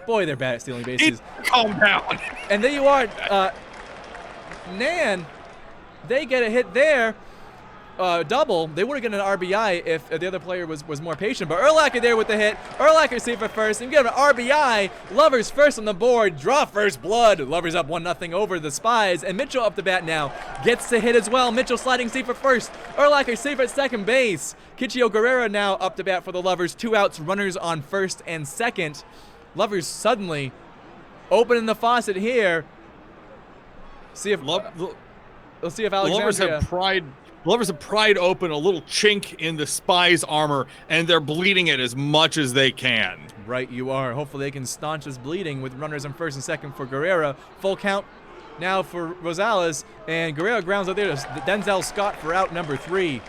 Speaker 1: they're bad at stealing bases.
Speaker 2: Calm down.
Speaker 1: And there you are, Nan. They get a hit there. Double. They would have gotten an RBI if the other player was more patient. But Urlacher there with the hit. Urlacher safe at first. And get an RBI. Lovers first on the board. Draw first blood. Lovers up 1-0 over the Spies. And Mitchell up the bat now. Gets the hit as well. Mitchell sliding safe at first. Urlacher safe at second base. Kichio Guerrero now up the bat for the Lovers. 2 outs. Runners on first and second. Lovers suddenly opening the faucet here. See if let's see if Alexandria.
Speaker 2: Lovers have pried open a little chink in the Spies' armor, and they're bleeding it as much as they can.
Speaker 1: Right, you are. Hopefully they can staunch this bleeding with runners on first and second for Guerrero. Full count now for Rosales, and Guerrero grounds out there to Denzel Scott for out number 3.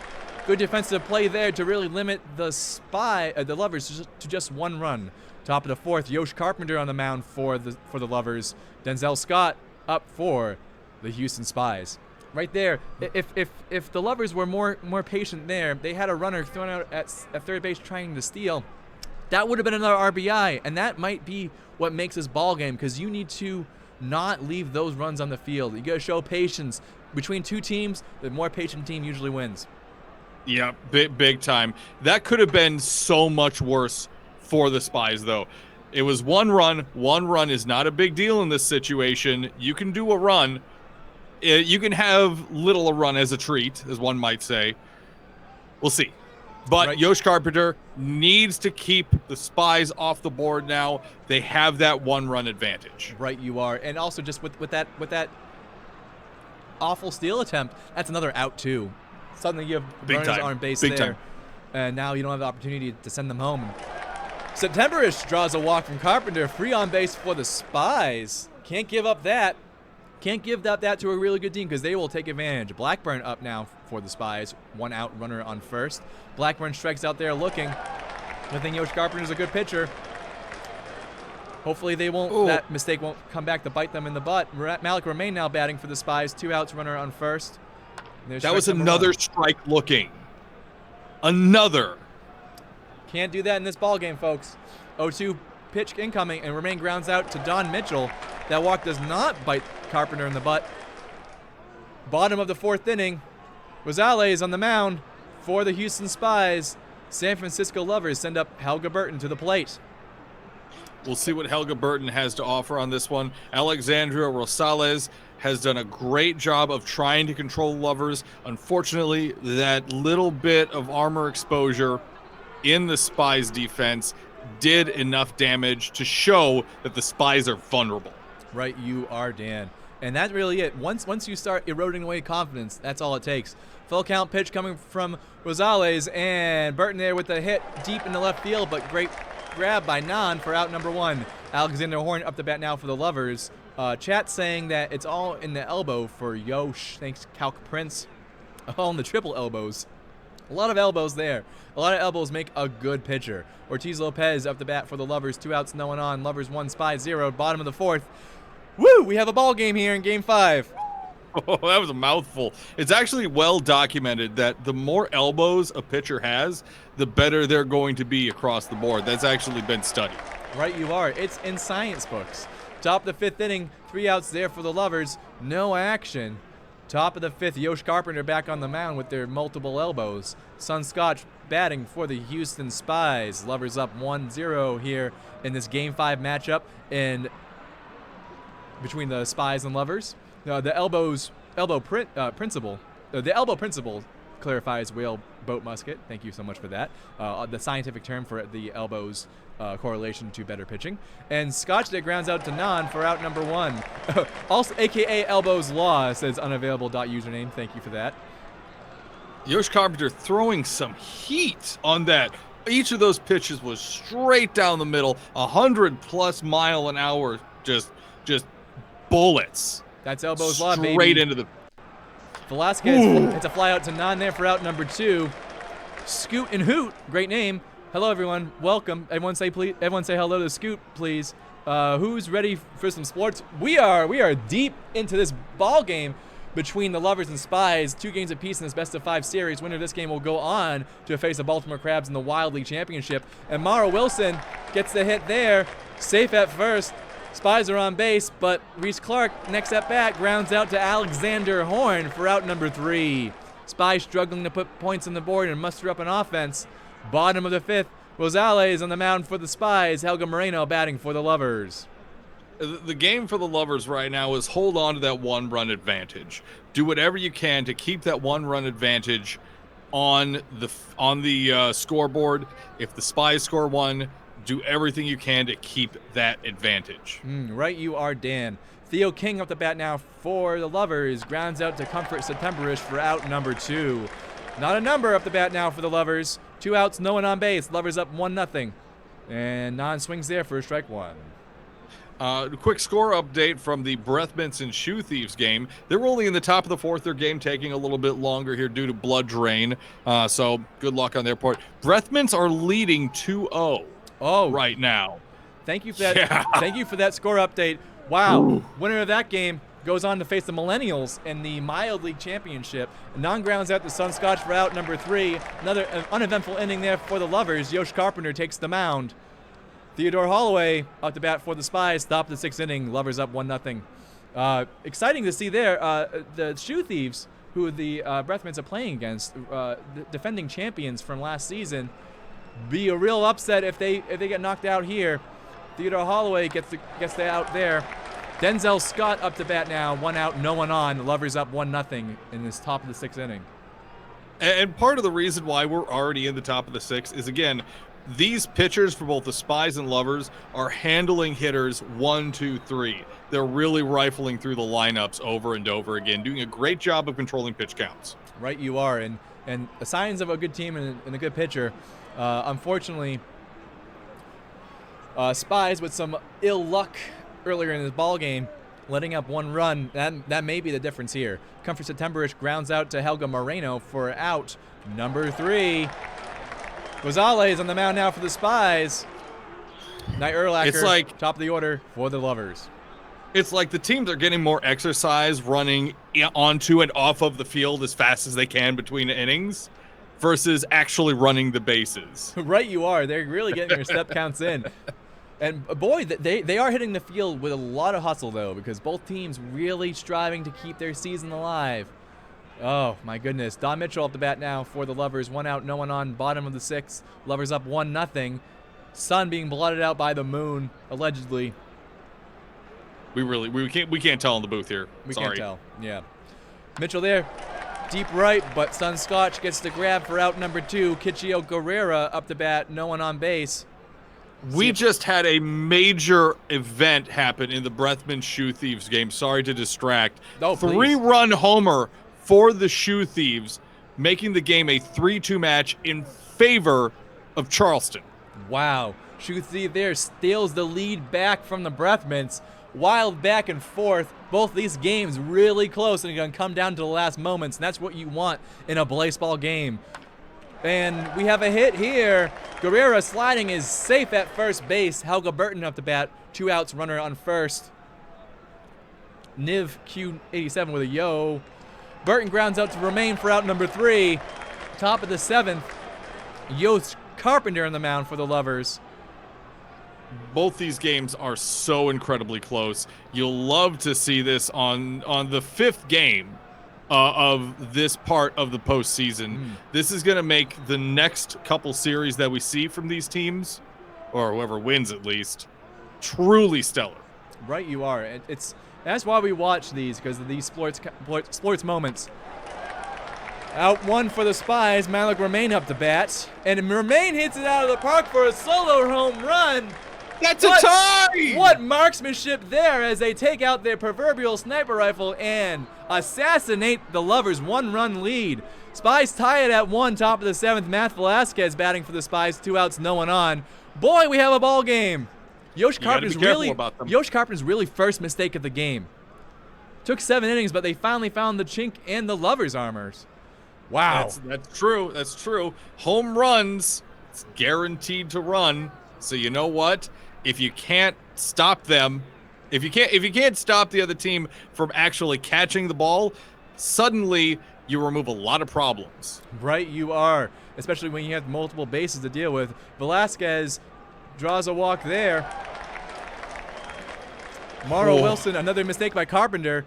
Speaker 1: Good defensive play there to really limit the Lovers to just 1 run. Top of the 4th, Yosh Carpenter on the mound for the Lovers. Denzel Scott up for the Huston Spies. Right there, if the Lovers were more patient there, they had a runner thrown out at third base trying to steal, that would have been another RBI, and that might be what makes this ball game, because you need to not leave those runs on the field. You got to show patience. Between 2 teams, the more patient team usually wins.
Speaker 2: Yeah, big time. That could have been so much worse for the Spies, though. It was 1 run. 1 run is not a big deal in this situation. You can do a run. You can have little a run as a treat, as one might say. We'll see. But right. Yosh Carpenter needs to keep the Spies off the board now. They have that 1-run advantage.
Speaker 1: Right, you are. And also just with that awful steal attempt, that's another out too. Suddenly you have runners on base there. and now you don't have the opportunity to send them home. Septemberish draws a walk from Carpenter, free on base for the Spies. Can't give up that. Can't give that to a really good team because they will take advantage. Blackburn up now for the Spies. 1 out, runner on first. Blackburn strikes out there looking. I think Yosh Carpenter's a good pitcher. Hopefully that mistake won't come back to bite them in the butt. Malik Romain now batting for the Spies. 2 outs, runner on first.
Speaker 2: That was another strike looking. Another.
Speaker 1: Can't do that in this ball game, folks. 0-2 pitch incoming, and Romain grounds out to Don Mitchell. That walk does not bite Carpenter in the butt. Bottom of the 4th inning. Rosales on the mound for the Huston Spies. San Francisco Lovers send up Helga Burton to the plate.
Speaker 2: We'll see what Helga Burton has to offer on this one. Alexandria Rosales has done a great job of trying to control Lovers. Unfortunately, that little bit of armor exposure in the Spies defense did enough damage to show that the Spies are vulnerable.
Speaker 1: Right, you are, Dan. And that's really it. Once you start eroding away confidence, that's all it takes. Full count pitch coming from Rosales, and Burton there with the hit deep in the left field, but great grab by Hahn for out number 1. Alexander Horn up the bat now for the Lovers. Chat saying that it's all in the elbow for Yosh. Thanks, Calc Prince. All in the triple elbows. A lot of elbows there. A lot of elbows make a good pitcher. Ortiz Lopez up the bat for the Lovers. 2 outs, no one on. Lovers 1, Spies 0. Bottom of the 4th. Woo! We have a ball game here in Game 5.
Speaker 2: Oh, that was a mouthful. It's actually well documented that the more elbows a pitcher has, the better they're going to be across the board. That's actually been studied.
Speaker 1: Right, you are. It's in science books. Top of the 5th inning. 3 outs there for the Lovers. No action. Top of the 5th, Yosh Carpenter back on the mound with their multiple elbows. Sun Scotch batting for the Huston Spies. Lovers up 1-0 here in this Game 5 matchup between the Spies and Lovers. The elbow principle clarifies whale boat musket. Thank you so much for that. The scientific term for the elbows correlation to better pitching. And Scotch that grounds out to Hahn for out number 1. Also, AKA Elbows Law, says unavailable.username. Thank you for that.
Speaker 2: Yosh Carpenter throwing some heat on that. Each of those pitches was straight down the middle, 100+ mile an hour, just bullets.
Speaker 1: That's Elbows Law, baby.
Speaker 2: Straight into the...
Speaker 1: Velasquez, it's a fly out to Hahn there for out number 2. Scoot and Hoot, great name. Hello, everyone. Welcome. Everyone say hello to Scoot, please. Who's ready for some sports? We are deep into this ball game between the Lovers and Spies. 2 games apiece in this best-of-5 series. Winner of this game will go on to face the Baltimore Crabs in the Wild League Championship. And Mara Wilson gets the hit there. Safe at first. Spies are on base, but Reese Clark, next at bat, grounds out to Alexander Horn for out number 3. Spies struggling to put points on the board and muster up an offense. Bottom of the 5th, Rosales on the mound for the Spies. Helga Moreno batting for the Lovers.
Speaker 2: The game for the Lovers right now is hold on to that 1-run advantage. Do whatever you can to keep that 1-run advantage on the scoreboard. If the Spies score 1, do everything you can to keep that advantage.
Speaker 1: Right, you are, Dan. Theo King up the bat now for the Lovers. Grounds out to Comfort Septemberish for out number 2. Not a number up the bat now for the Lovers. 2 outs, no one on base. Lovers up 1-0. And Hahn swings there for strike 1.
Speaker 2: Quick score update from the Breath Mints and Shoe Thieves game. They're only in the top of the 4th. Their game taking a little bit longer here due to blood drain. So good luck on their part. Breath Mints are leading 2-0 right now.
Speaker 1: Thank you for that. Yeah. Thank you for that score update. Wow. Ooh. Winner of that game goes on to face the Millennials in the Mild League Championship. Hahn grounds out the Sun Scotch for out number 3. Another uneventful inning there for the Lovers. Yosh Carpenter takes the mound. Theodore Holloway up to bat for the Spies. Top of the 6th inning. Lovers up 1-0. Exciting to see there. The Shoe Thieves, who the Breath Mints are playing against, the defending champions from last season, be a real upset if they get knocked out here. Theodore Holloway gets the out there. Denzel Scott up to bat now. 1 out, no one on. The Lovers up 1-0 in this top of the 6th inning.
Speaker 2: And part of the reason why we're already in the top of the 6th is, again, these pitchers for both the Spies and Lovers are handling hitters 1, 2, 3. They're really rifling through the lineups over and over again, doing a great job of controlling pitch counts.
Speaker 1: Right, you are. And and the signs of a good team and a good pitcher. Unfortunately, Spies with some ill luck earlier in this ball game, letting up 1 run. That may be the difference here. Comfort September-ish grounds out to Helga Moreno for out number 3. Gonzalez on the mound now for the Spies. Knight Urlacher,
Speaker 2: It's like
Speaker 1: top of the order for the Lovers.
Speaker 2: It's like the teams are getting more exercise running onto and off of the field as fast as they can between innings versus actually running the bases.
Speaker 1: Right you are. They're really getting their step counts in. And boy, they are hitting the field with a lot of hustle, though, because both teams really striving to keep their season alive. Oh, my goodness. Don Mitchell up the bat now for the Lovers. 1 out, no one on, bottom of the 6th. Lovers up 1-0. Sun being blotted out by the moon, allegedly.
Speaker 2: We can't tell in the booth here.
Speaker 1: We
Speaker 2: Sorry.
Speaker 1: can't tell. Yeah. Mitchell there, deep right, but Sun Scotch gets the grab for out number 2. Kichio Guerrera up the bat, no one on base.
Speaker 2: We just had a major event happen in the Brethman Shoe Thieves game. Sorry to distract.
Speaker 1: Oh, please.
Speaker 2: 3-run homer for the Shoe Thieves, making the game a 3-2 match in favor of Charleston.
Speaker 1: Wow. Shoe Thief there steals the lead back from the Brethmans. Wild back and forth. Both these games really close and going to come down to the last moments. And that's what you want in a Blaseball game. And we have a hit here. Guerrera sliding is safe at first base. Helga Burton up the bat. 2 outs, runner on first. Niv Q87 with a yo. Burton grounds out to Remain for out number 3. Top of the 7th. Yost Carpenter on the mound for the Lovers.
Speaker 2: Both these games are so incredibly close. You'll love to see this on the 5th game of this part of the postseason. This is going to make the next couple series that we see from these teams, or whoever wins at least, truly stellar.
Speaker 1: Right, you are. That's why we watch these, because of these sports moments. Out 1 for the Spies. Malik Remain up the bat, and Remain hits it out of the park for a solo home run.
Speaker 2: That's a tie!
Speaker 1: What marksmanship there as they take out their proverbial sniper rifle and assassinate the Lovers' 1-run lead. Spies tie it at 1, top of the 7th. Matt Velasquez batting for the Spies, 2 outs, no one on. Boy, we have a ball game. Yosh Carpenter's really first mistake of the game. Took 7 innings, but they finally found the chink in the Lovers' armors. Wow.
Speaker 2: That's true. That's true. Home runs, it's guaranteed to run. So you know what? If you can't stop them, if you can't stop the other team from actually catching the ball, suddenly you remove a lot of problems.
Speaker 1: Right, you are, especially when you have multiple bases to deal with. Velasquez draws a walk there. Morrow Wilson, another mistake by Carpenter.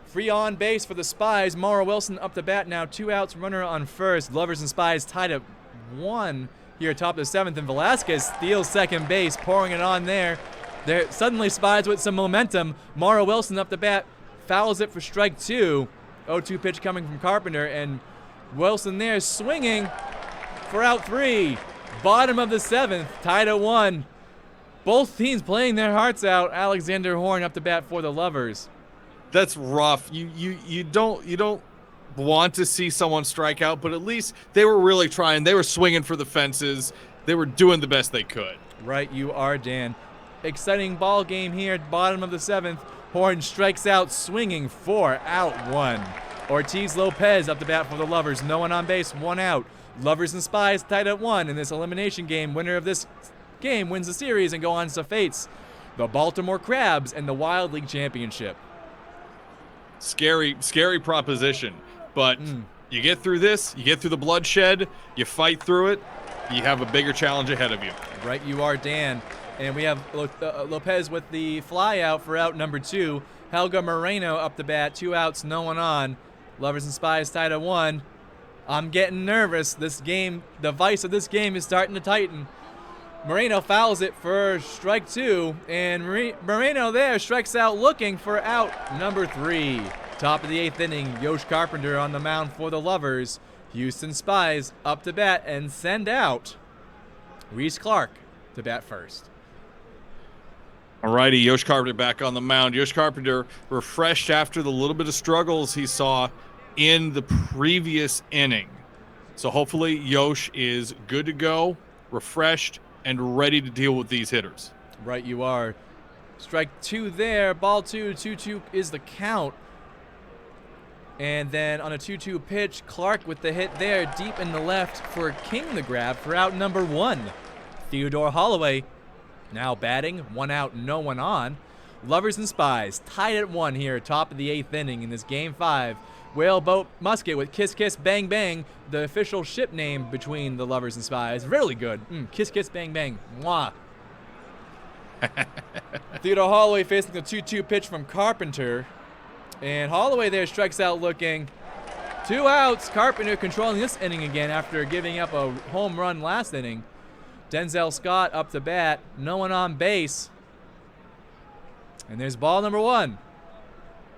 Speaker 1: Free on base for the Spies. Morrow Wilson up the bat now, 2 outs, runner on first. Lovers and Spies tied at 1. Here, top of the 7th, and Velasquez steals second base, pouring it on there. Suddenly, Spies with some momentum. Morrow Wilson up the bat, fouls it for strike 2. 0-2 pitch coming from Carpenter, and Wilson there swinging for out 3. Bottom of the 7th, tied at 1. Both teams playing their hearts out. Alexander Horn up the bat for the Lovers.
Speaker 2: That's rough. You don't want to see someone strike out, but at least they were really trying. They were swinging for the fences. They were doing the best they could.
Speaker 1: Right, you are, Dan. Exciting ball game here at bottom of the 7th. Horn strikes out, swinging for out 1. Ortiz Lopez up the bat for the Lovers. No one on base, 1 out. Lovers and Spies tied at 1 in this elimination game. Winner of this game wins the series and go on to face the Baltimore Crabs and the Wild League Championship.
Speaker 2: Scary proposition. But you get through this, you get through the bloodshed, you fight through it, you have a bigger challenge ahead of you.
Speaker 1: Right, you are, Dan. And we have Lopez with the fly out for out number 2. Helga Moreno up the bat, 2 outs, no one on. Lovers and Spies tied at 1. I'm getting nervous. This game, the vice of this game is starting to tighten. Moreno fouls it for strike 2, and Moreno there strikes out looking for out number 3. Top of the 8th inning, Yosh Carpenter on the mound for the Lovers. Huston Spies up to bat and send out Reese Clark to bat first.
Speaker 2: All righty, Yosh Carpenter back on the mound. Yosh Carpenter refreshed after the little bit of struggles he saw in the previous inning. So hopefully Yosh is good to go, refreshed, and ready to deal with these hitters.
Speaker 1: Right you are. Strike 2 there. Ball 2. 2-2 is the count. And then on a 2-2 pitch, Clark with the hit there deep in the left for King the grab for out number 1. Theodore Holloway now batting. 1 out, no one on. Lovers and Spies tied at 1 here, top of the 8th inning in this Game 5. Whaleboat Musket with Kiss Kiss Bang Bang, the official ship name between the Lovers and Spies. Really good. Kiss Kiss Bang Bang. Mwah. Theodore Holloway facing the 2-2 pitch from Carpenter. And Holloway there strikes out looking. 2 outs. Carpenter controlling this inning again after giving up a home run last inning. Denzel Scott up to bat. No one on base. And there's ball number 1.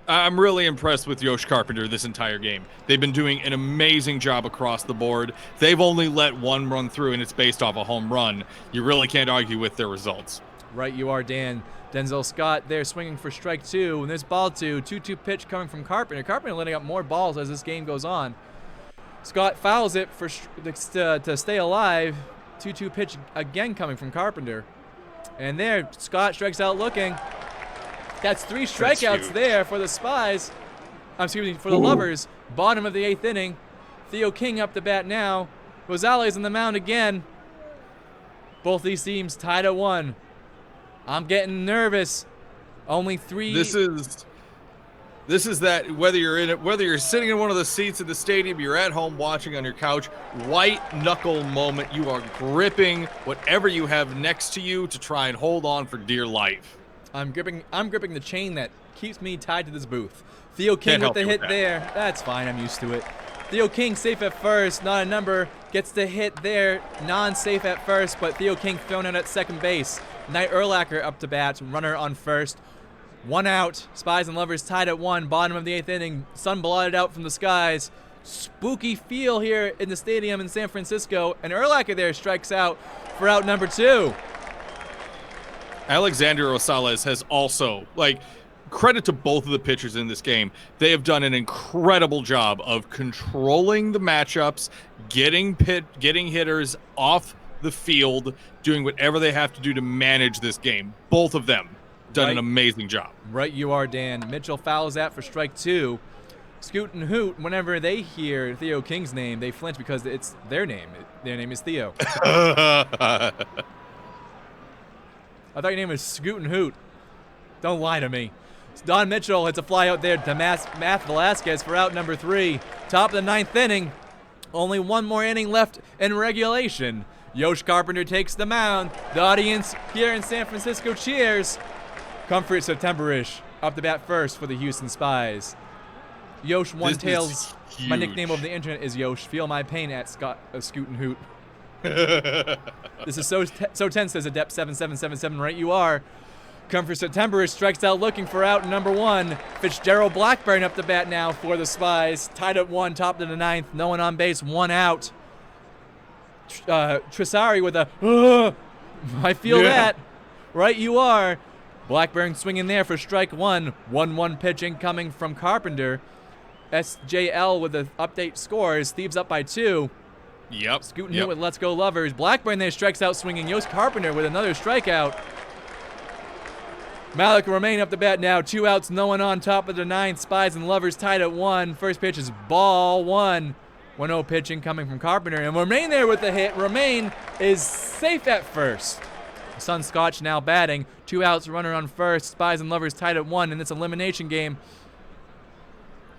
Speaker 2: I'm really impressed with Yosh Carpenter this entire game. They've been doing an amazing job across the board. They've only let 1 run through, and it's based off a home run. You really can't argue with their results.
Speaker 1: Right you are, Dan. Denzel Scott there swinging for strike 2. And there's ball 2. 2-2 pitch coming from Carpenter. Carpenter letting up more balls as this game goes on. Scott fouls it for to stay alive. 2-2 pitch again coming from Carpenter. And there, Scott strikes out looking. That's 3 strikeouts there for the Spies. Excuse me, for the Lovers. Bottom of the 8th inning. Theo King up to bat now. Rosales on the mound again. Both these teams tied at 1. I'm getting nervous. Only 3.
Speaker 2: This is that whether you're sitting in one of the seats at the stadium, you're at home watching on your couch, white knuckle moment. You are gripping whatever you have next to you to try and hold on for dear life.
Speaker 1: I'm gripping the chain that keeps me tied to this booth. Theo King with the hit there. That's fine. I'm used to it. Theo King safe at first. Not a number. Gets the hit there. Non-safe at first, but Theo King thrown out at second base. Knight Urlacher up to bat. Runner on first. 1 out. Spies and Lovers tied at 1. Bottom of the 8th inning. Sun blotted out from the skies. Spooky feel here in the stadium in San Francisco. And Urlacher there strikes out for out number 2.
Speaker 2: Alexander Rosales has also, credit to both of the pitchers in this game. They have done an incredible job of controlling the matchups, getting hitters off the field, doing whatever they have to do to manage this game. Both of them done an amazing job.
Speaker 1: Right you are, Dan. Mitchell fouls out for strike 2. Scoot and Hoot, whenever they hear Theo King's name, they flinch because it's their name. Their name is Theo. I thought your name was Scoot and Hoot. Don't lie to me. Don Mitchell hits a fly out there to Matt Velasquez for out number 3. Top of the 9th inning. Only 1 more inning left in regulation. Yosh Carpenter takes the mound. The audience here in San Francisco cheers. Comfort September-ish up to bat first for the Huston Spies. Yosh One Tails. My nickname over the internet is Yosh. Feel my pain at Scoot and Hoot. This is so tense, says Adept 7777. Right you are. Comfort September strikes out looking for out number 1. Fitzgerald Blackburn up the bat now for the Spies. Tied at 1, top of the 9th. No one on base, 1 out. Trisari with a, I feel that. Right you are. Blackburn swinging there for strike 1. 1-1 pitching coming from Carpenter. SJL with the update scores. Thieves up by 2.
Speaker 2: Yep.
Speaker 1: Scooting Hoot with Let's Go Lovers. Blackburn there strikes out swinging. Yost Carpenter with another strikeout. Malik Romaine up the bat now. 2 outs, no one on, top of the 9th. Spies and Lovers tied at 1. First pitch is ball 1. 1-0 pitching coming from Carpenter. And Romaine there with the hit. Romaine is safe at first. Sun Scotch now batting. 2 outs, runner on first. Spies and Lovers tied at 1 in this elimination game.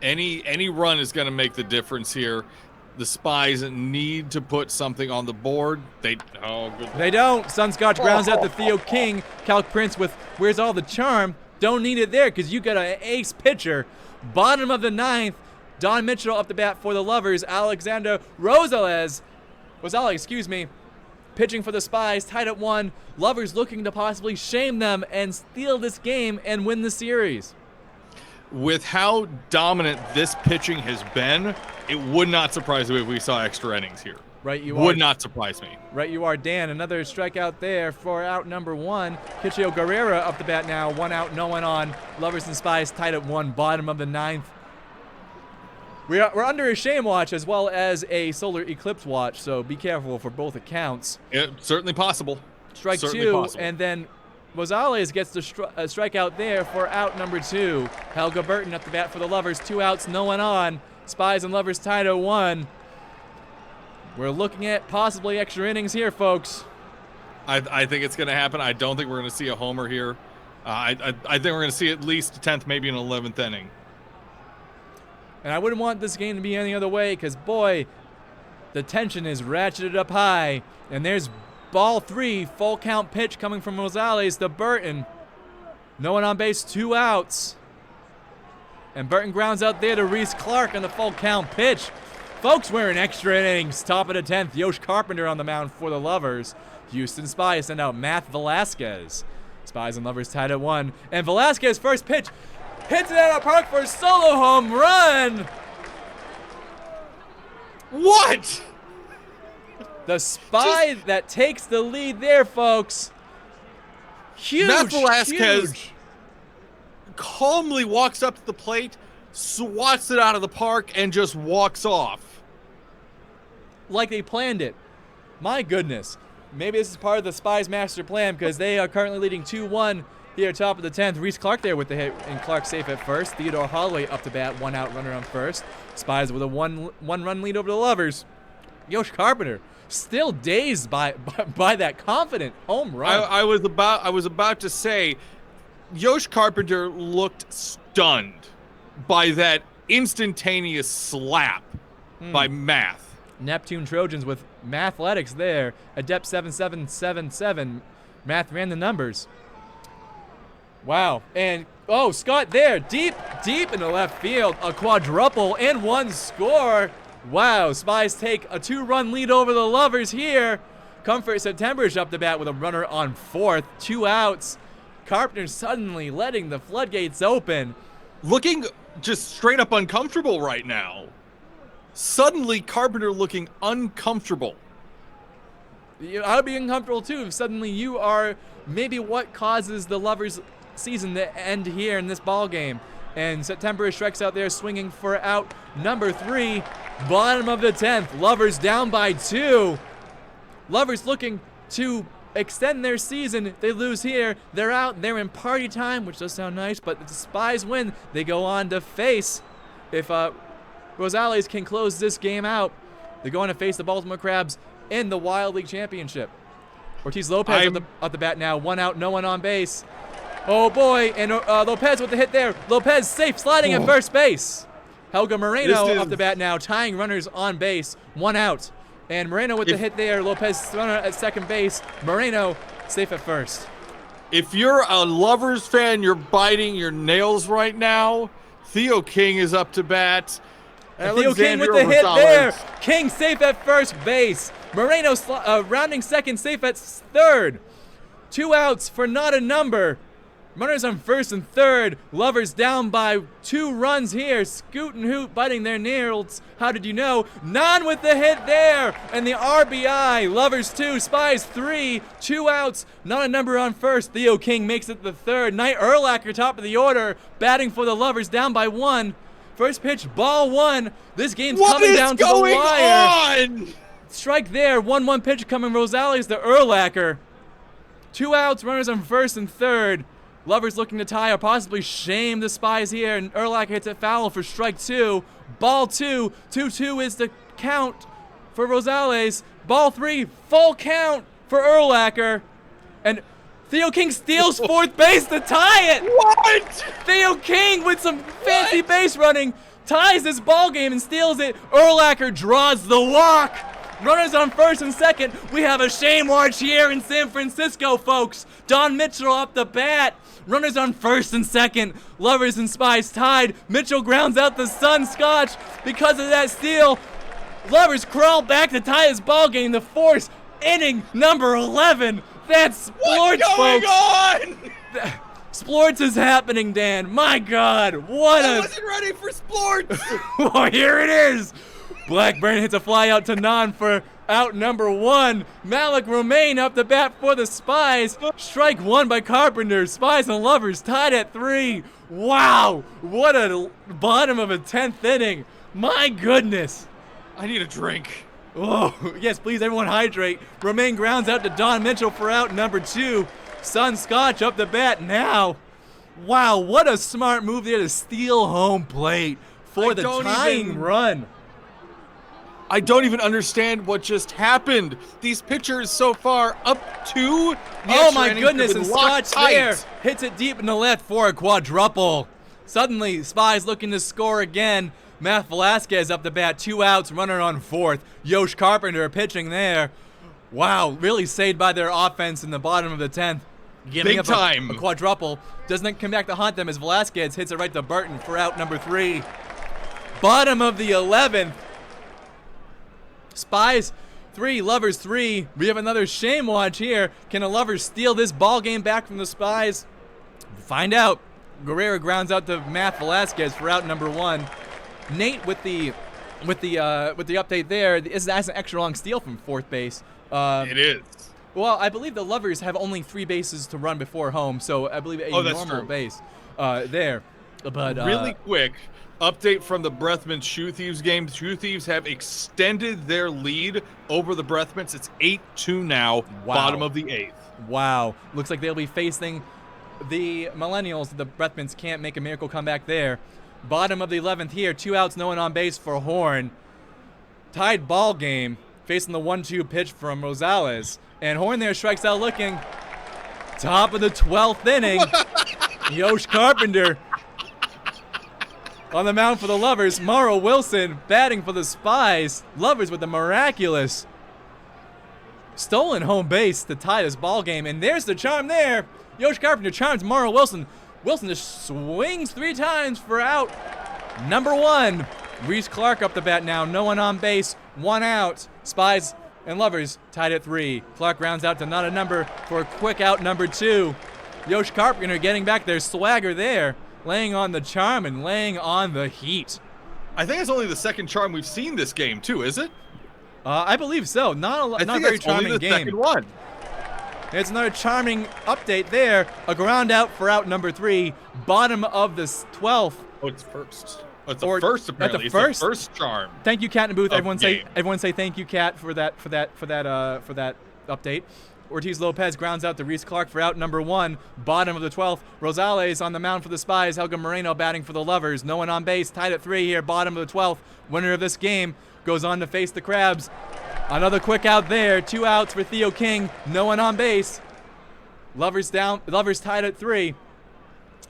Speaker 2: Any run is going to make the difference here. The Spies need to put something on the board. They
Speaker 1: don't. Sun Scotch grounds out to Theo King. Calc Prince with Where's All the Charm? Don't need it there because you got an ace pitcher. Bottom of the 9th. Don Mitchell up the bat for the Lovers. Alexander Rosales, pitching for the Spies, tied at 1. Lovers looking to possibly shame them and steal this game and win the series.
Speaker 2: With how dominant this pitching has been, it would not surprise me if we saw extra innings here.
Speaker 1: Right, you are.
Speaker 2: Would not surprise me.
Speaker 1: Right, you are, Dan. Another strikeout there for out number 1. Kichio Guerrera up the bat now. 1 out, no one on. Lovers and Spies tied at 1. Bottom of the 9th. We're under a shame watch as well as a solar eclipse watch, so be careful for both accounts.
Speaker 2: It's certainly possible.
Speaker 1: Strike
Speaker 2: Certainly
Speaker 1: 2,
Speaker 2: possible.
Speaker 1: and then Rosales gets the strike out there for out number 2. Helga Burton up the bat for the Lovers. 2 outs, no one on. Spies and Lovers tied at 1. We're looking at possibly extra innings here, folks.
Speaker 2: I think it's going to happen. I don't think we're going to see a homer here. I think we're going to see at least a 10th, maybe an 11th inning.
Speaker 1: And I wouldn't want this game to be any other way because, boy, the tension is ratcheted up high. And there's ball 3, full count pitch coming from Rosales to Burton. No one on base, 2 outs. And Burton grounds out there to Reese Clark on the full count pitch. Folks, we're in extra innings. Top of the 10th, Yosh Carpenter on the mound for the Lovers. Huston Spies send out Matt Velasquez. Spies and Lovers tied at 1. And Velasquez, first pitch, hits it out of park for a solo home run.
Speaker 2: What?
Speaker 1: The Spy that takes the lead there, folks. Huge,
Speaker 2: Matt Velasquez
Speaker 1: huge.
Speaker 2: calmly walks up to the plate, swats it out of the park, and just walks off.
Speaker 1: Like they planned it. My goodness. Maybe this is part of the Spies' master plan because they are currently leading 2-1 here, top of the 10th. Reese Clark there with the hit, and Clark safe at first. Theodore Holloway up to bat, 1 out runner on first. Spies with a one-run lead over the Lovers. Yosh Carpenter still dazed by that confident home run.
Speaker 2: I was about to say, Yosh Carpenter looked stunned by that instantaneous slap by Math.
Speaker 1: Neptune Trojans with Mathletics there. Adept 7777. Math ran the numbers. Wow. And, oh, Scott there. Deep in the left field. A quadruple and 1 score. Wow. Spies take a 2-run lead over the Lovers here. Comfort September's up the bat with a runner on 4th. 2 outs. Carpenter suddenly letting the floodgates open.
Speaker 2: Looking just straight up uncomfortable right now. Suddenly, Carpenter looking uncomfortable.
Speaker 1: I would be uncomfortable too if suddenly you are maybe what causes the Lovers' season to end here in this ball game. And September strikes out there swinging for out number 3, bottom of the 10th. Lovers down by 2. Lovers looking to extend their season. They lose here. They're out. They're in party time, which does sound nice, but if the Spies win, they go on to face, if Rosales can close this game out, they're going to face the Baltimore Crabs in the Wild League Championship. Ortiz Lopez at the bat now. 1 out, no one on base. Oh boy, and Lopez with the hit there. Lopez safe, sliding at first base. Helga Moreno up the bat now, tying runners on base. 1 out. And Moreno with the hit there. Lopez runner at second base. Moreno safe at first.
Speaker 2: If you're a Lovers fan, you're biting your nails right now. Theo King is up to bat.
Speaker 1: Theo King with the hit there. King safe at first base. Moreno rounding second, safe at third. 2 outs for not a number. Runners on first and third. Lovers down by 2 runs here. Scoot and Hoot biting their nails. How did you know? None with the hit there. And the RBI. Lovers 2, Spies 3. 2 outs. Not a number on first. Theo King makes it the third. Knight Urlacher top of the order. Batting for the Lovers down by 1. First pitch, ball 1. This game's coming down to the wire.
Speaker 2: On?
Speaker 1: Strike there. 1-1 pitch coming. Rosales to Urlacher. 2 outs. Runners on first and third. Lovers looking to tie or possibly shame the Spies here. And Urlacher hits it foul for strike 2. Ball 2. 2-2 is the count for Rosales. Ball 3. Full count for Urlacher. And Theo King steals fourth base to tie it.
Speaker 2: What?
Speaker 1: Theo King with some fancy base running ties this ball game and steals it. Urlacher draws the walk. Runners on first and second. We have a shame watch here in San Francisco, folks. Don Mitchell up the bat. Runners on first and second. Lovers and Spies tied. Mitchell grounds out the Sun Scotch because of that steal. Lovers crawl back to tie his ball game to force inning number 11. That's sports,
Speaker 2: What's going
Speaker 1: folks.
Speaker 2: on?
Speaker 1: Sports is happening, Dan. My God, what
Speaker 2: I wasn't ready for sports.
Speaker 1: Oh, here it is. Blackburn hits a fly out to Nan for out number 1. Malik Romaine up the bat for the Spies. Strike 1 by Carpenter. Spies and Lovers tied at 3. Wow, what a bottom of a 10th inning. My goodness.
Speaker 2: I need a drink.
Speaker 1: Oh, yes, please, everyone hydrate. Romaine grounds out to Don Mitchell for out number 2. Son Scotch up the bat now. Wow, what a smart move there to steal home plate for the tying run.
Speaker 2: I don't even understand what just happened. These pitchers so far up 2.
Speaker 1: Oh my goodness, and Scotch there hits it deep in the left for a quadruple. Suddenly, Spies looking to score again. Matt Velasquez up the bat, 2 outs, runner on 4th. Yosh Carpenter pitching there. Wow, really saved by their offense in the bottom of the 10th. Giving up a quadruple. Doesn't come back to haunt them as Velasquez hits it right to Burton for out number 3. Bottom of the 11th. Spies 3, Lovers 3. We have another shame watch here. Can the Lovers steal this ball game back from the Spies? Find out. Guerrero grounds out to Matt Velasquez for out number 1. Nate with the update there. That's an extra long steal from 4th base.
Speaker 2: It is.
Speaker 1: Well, I believe the Lovers have only 3 bases to run before home, so I believe a normal base there. But
Speaker 2: really quick update from the Breathments Shoe Thieves game. Shoe Thieves have extended their lead over the Breathments. It's 8-2 now.
Speaker 1: Wow.
Speaker 2: Bottom of the 8th.
Speaker 1: Wow. Looks like they'll be facing the Millennials. The Breathments can't make a miracle comeback there. Bottom of the 11th here. 2 outs, no one on base for Horn. Tied ball game. Facing the 1-2 pitch from Rosales. And Horn there strikes out looking. Top of the 12th inning. Yosh Carpenter on the mound for the Lovers. Morrow Wilson batting for the Spies. Lovers with the miraculous stolen home base to tie this ball game. And there's the charm there. Yosh Carpenter charms Morrow Wilson. Wilson just swings 3 times for out number 1. Reese Clark up the bat now. No one on base. 1 out. Spies and Lovers tied at 3. Clark rounds out to not a number for a quick out number 2. Yosh Carpenter getting back their swagger there. Laying on the charm and laying on the heat.
Speaker 2: I think it's only the second charm we've seen this game too, is it?
Speaker 1: I believe so. Not a very charming
Speaker 2: only the
Speaker 1: game.
Speaker 2: Second one.
Speaker 1: It's another charming update there. A ground out for out number 3. Bottom of the 12th.
Speaker 2: Oh, it's first. Oh, it's the first apparently.
Speaker 1: It's the
Speaker 2: first charm.
Speaker 1: Thank you, Cat in the booth. Everyone say thank you, Cat, for that update. Ortiz Lopez grounds out to Reese Clark for out number 1. Bottom of the 12th. Rosales on the mound for the Spies. Helga Moreno batting for the Lovers. No one on base. Tied at 3 here. Bottom of the 12th. Winner of this game goes on to face the Crabs. Another quick out there. 2 outs for Theo King. No one on base. Lovers down. Lovers tied at 3.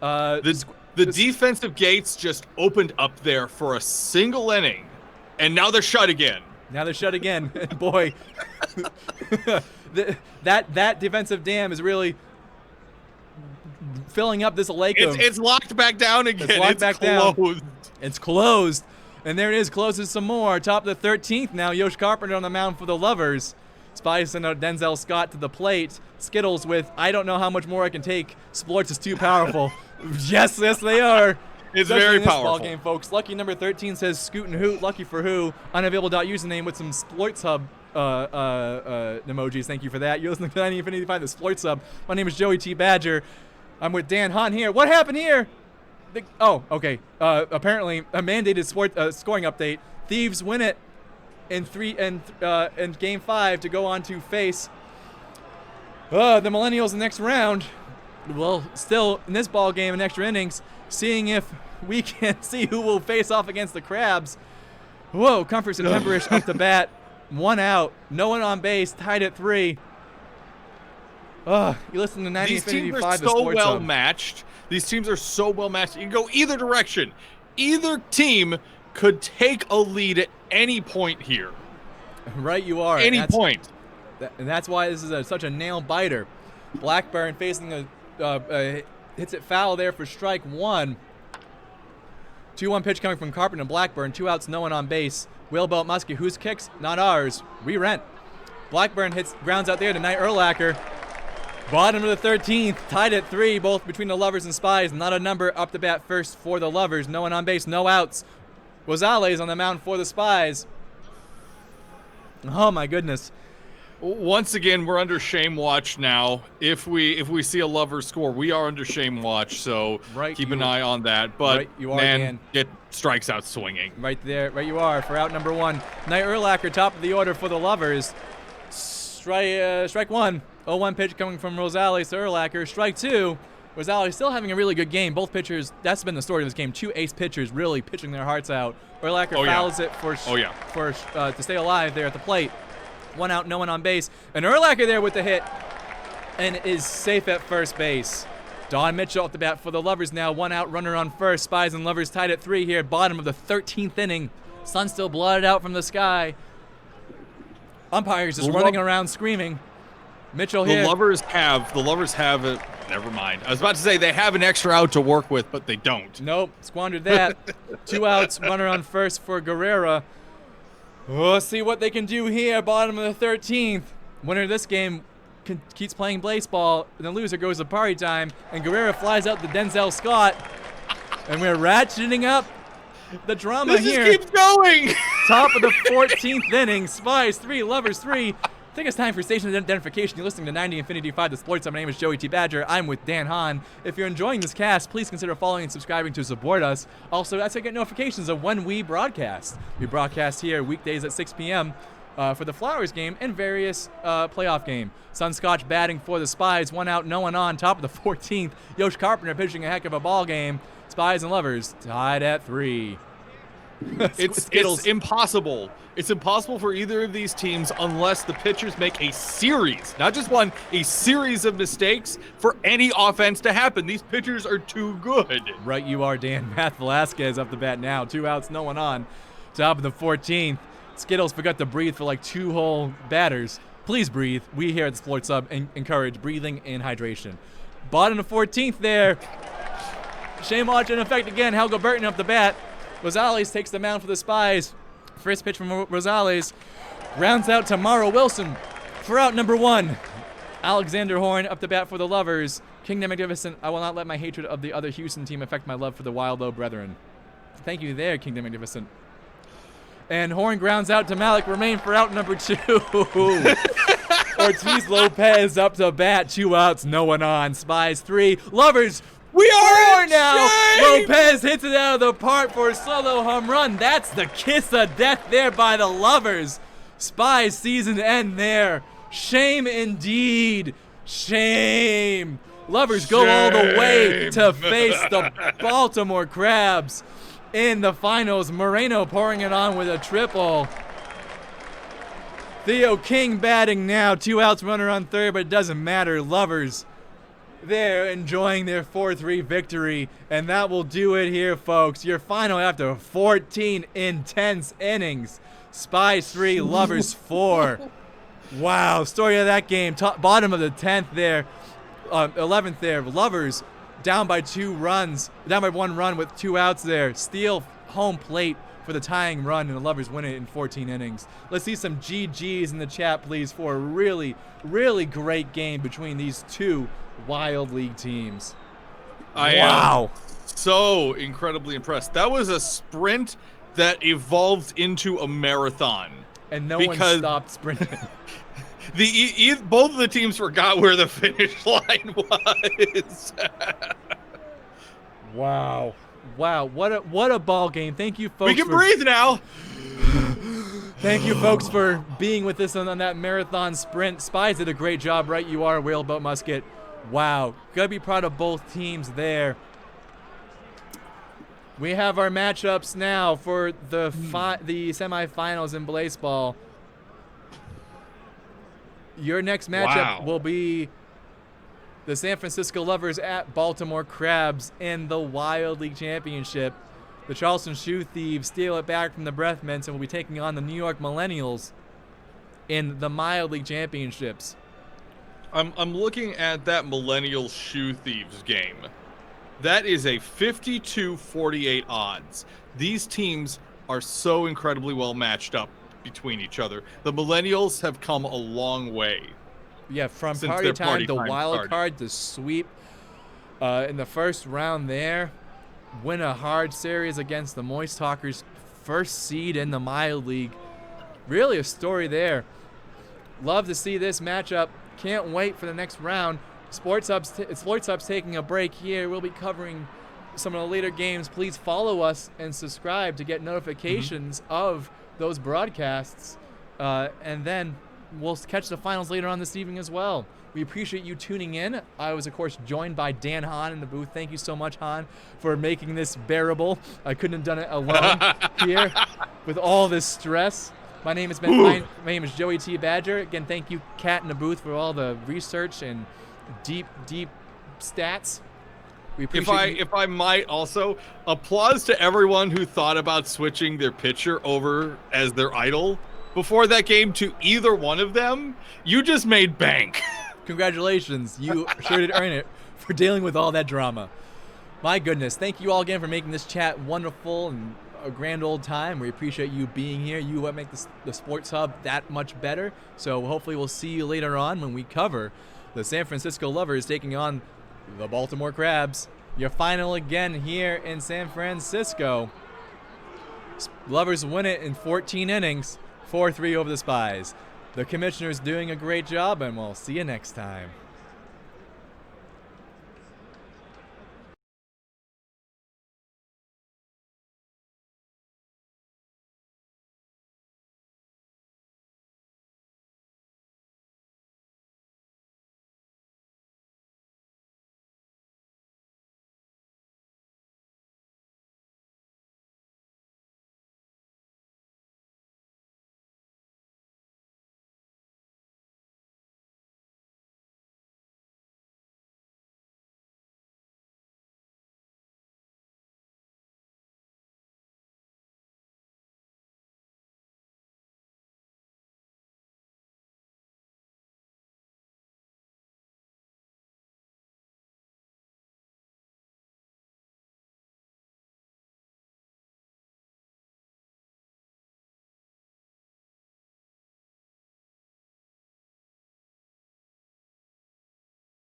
Speaker 2: The defensive gates just opened up there for a single inning, and now they're shut again.
Speaker 1: Now they're shut again. And boy, that defensive dam is really filling up this lake.
Speaker 2: It's locked back down again.
Speaker 1: It's locked back down. It's closed. And there it is, closes some more. Top of the 13th now. Yosh Carpenter on the mound for the Lovers. Spies send out Denzel Scott to the plate. Skittles with, I don't know how much more I can take. Splorts is too powerful. yes, they are.
Speaker 2: It's very powerful.
Speaker 1: Ball game, folks. Lucky number 13 says Scoot and Hoot. Lucky for who? Unavailable.username with some Splorts Hub emojis. Thank you for that. You're listening to 90 Infinity 5, the Splorts Hub. My name is Joey T. Badger. I'm with Dan Hahn here. What happened here? Okay. Apparently, a mandated scoring update. Thieves win it in Game 5 to go on to face the Millennials in the next round. Well, still in this ball game in extra innings, seeing if we can see who will face off against the Crabs. Whoa, Comfort September-ish up the bat. 1 out. No one on base. Tied at 3. You listen to 90 Infinity 5.
Speaker 2: These teams are so well matched. These teams are so well matched. You can go either direction. Either team could take a lead at any point here.
Speaker 1: Right, you are.
Speaker 2: Any point.
Speaker 1: And that's why this is such a nail biter. Blackburn facing hits it foul there for strike 1. 2-1 pitch coming from Carpenter and Blackburn. 2 outs, no one on base. Whalebelt Muskie, whose kicks? Not ours. We rent. Blackburn grounds out there to Knight Urlacher. Bottom of the 13th, tied at 3, both between the Lovers and Spies. Not a number up the bat first for the Lovers. No one on base, no outs. Rosales on the mound for the Spies. Oh my goodness.
Speaker 2: Once again, we're under shame watch now. If we see a lover score, we are under shame watch. So keep an eye on that. But
Speaker 1: right, you are,
Speaker 2: man,
Speaker 1: Dan.
Speaker 2: get strikes out swinging.
Speaker 1: Right there, right you are for out number 1. Knight Urlacher, top of the order for the Lovers. Strike 1. 0-1 pitch coming from Rosales to Urlacher. Strike 2. Rosales still having a really good game. Both pitchers, that's been the story of this game. 2 ace pitchers really pitching their hearts out. Urlacher fouls it to stay alive there at the plate. 1 out, no one on base. And Urlacher there with the hit and is safe at first base. Don Mitchell at the bat for the Lovers now. 1 out, runner on first. Spies and Lovers tied at 3 here, bottom of the 13th inning. Sun still blotted out from the sky. Umpires just running around screaming. Mitchell here.
Speaker 2: The Lovers have it. Never mind. I was about to say they have an extra out to work with, but they don't.
Speaker 1: Nope, squandered that. 2 outs, runner on first for Guerrera. Let's see what they can do here. Bottom of the 13th. Winner of this game keeps playing Blaseball. The loser goes to party time, and Guerrera flies out to Denzel Scott. And we're ratcheting up the drama here.
Speaker 2: This just keeps going.
Speaker 1: Top of the 14th inning. Spies 3, Lovers 3. I think it's time for station identification. You're listening to 90 Infinity 5, the Sports. My name is Joey T. Badger. I'm with Dan Hahn. If you're enjoying this cast, please consider following and subscribing to support us. Also, that's to get notifications of when we broadcast. We broadcast here weekdays at 6 p.m. For the Flowers game and various playoff game. Sunscotch batting for the Spies. 1 out, no one on. Top of the 14th. Yosh Carpenter pitching a heck of a ball game. Spies and Lovers tied at 3.
Speaker 2: It's impossible. It's impossible for either of these teams unless the pitchers make a series, not just one, a series of mistakes for any offense to happen. These pitchers are too good.
Speaker 1: Right you are, Dan. Matt Velasquez up the bat now. 2 outs, no one on. Top of the 14th. Skittles forgot to breathe for like 2 whole batters. Please breathe. We here at the Sports Sub encourage breathing and hydration. Bottom of the 14th there. Shame watch in effect again. Helga Burton up the bat. Rosales takes the mound for the Spies. First pitch from Rosales. Rounds out to Morrow Wilson for out number 1. Alexander Horn up the bat for the Lovers. Kingdom Magnificent, I will not let my hatred of the other Houston team affect my love for the Wild Low Brethren. Thank you there, Kingdom Magnificent. And Horn grounds out to Malik Remain for out number 2. Ortiz Lopez up to bat. 2 outs, no one on. Spies 3. Lovers, we are now.
Speaker 2: Shame!
Speaker 1: Lopez hits it out of the park for a solo home run. That's the kiss of death there by the Lovers. Spies season end there. Shame indeed. Shame. Lovers go all the way to face the Baltimore Crabs in the finals. Moreno pouring it on with a triple. Theo King batting now. 2 outs, runner on third, but it doesn't matter. Lovers, they're enjoying their 4-3 victory, and that will do it here, folks. Your final after 14 intense innings. Spies 3, Lovers 4. Wow, story of that game. Bottom of the 10th there, 11th there. Lovers down by 2 runs, down by 1 run with 2 outs there. Steal home plate for the tying run, and the Lovers win it in 14 innings. Let's see some GGs in the chat, please, for a really, really great game between these 2 Wild League teams.
Speaker 2: I am so incredibly impressed. That was a sprint that evolved into a marathon.
Speaker 1: And no one stopped sprinting.
Speaker 2: Both of the teams forgot where the finish line was.
Speaker 1: Wow. What a ball game. Thank you, folks.
Speaker 2: We can breathe now.
Speaker 1: Thank you, folks, for being with us on that marathon sprint. Spies did a great job, right? You are, Whaleboat Musket. Wow. Gotta be proud of both teams there. We have our matchups now for the semifinals in Blaseball. Your next matchup will be the San Francisco Lovers at Baltimore Crabs in the Wild League Championship. The Charleston Shoe Thieves steal it back from the Breath Mints and will be taking on the New York Millennials in the Mild League Championships.
Speaker 2: I'm looking at that Millennial Shoe Thieves game. That is a 52-48 odds. These teams are so incredibly well matched up between each other. The Millennials have come a long way.
Speaker 1: Yeah, from party time, the wild card, the sweep in the first round there, win a hard series against the Moist Talkers, first seed in the Mild League. Really a story there. Love to see this matchup. Can't wait for the next round. Sports Hub's taking a break here. We'll be covering some of the later games. Please follow us and subscribe to get notifications of those broadcasts. And then we'll catch the finals later on this evening as well. We appreciate you tuning in. I was, of course, joined by Dan Hahn in the booth. Thank you so much, Hahn, for making this bearable. I couldn't have done it alone here with all this stress. My name is Joey T. Badger. Again, thank you, Kat, in the booth, for all the research and deep stats. We appreciate
Speaker 2: if I might also, applause to everyone who thought about switching their pitcher over as their idol before that game to either one of them. You just made bank.
Speaker 1: Congratulations. You sure did earn it for dealing with all that drama. My goodness. Thank you all again for making this chat wonderful and a grand old time. We appreciate you being here. You make the Sports Hub that much better. So hopefully we'll see you later on when we cover the San Francisco Lovers taking on the Baltimore Crabs. Your final again here in San Francisco. Lovers win it in 14 innings, 4-3 over the Spies. The commissioner's doing a great job, and we'll see you next time.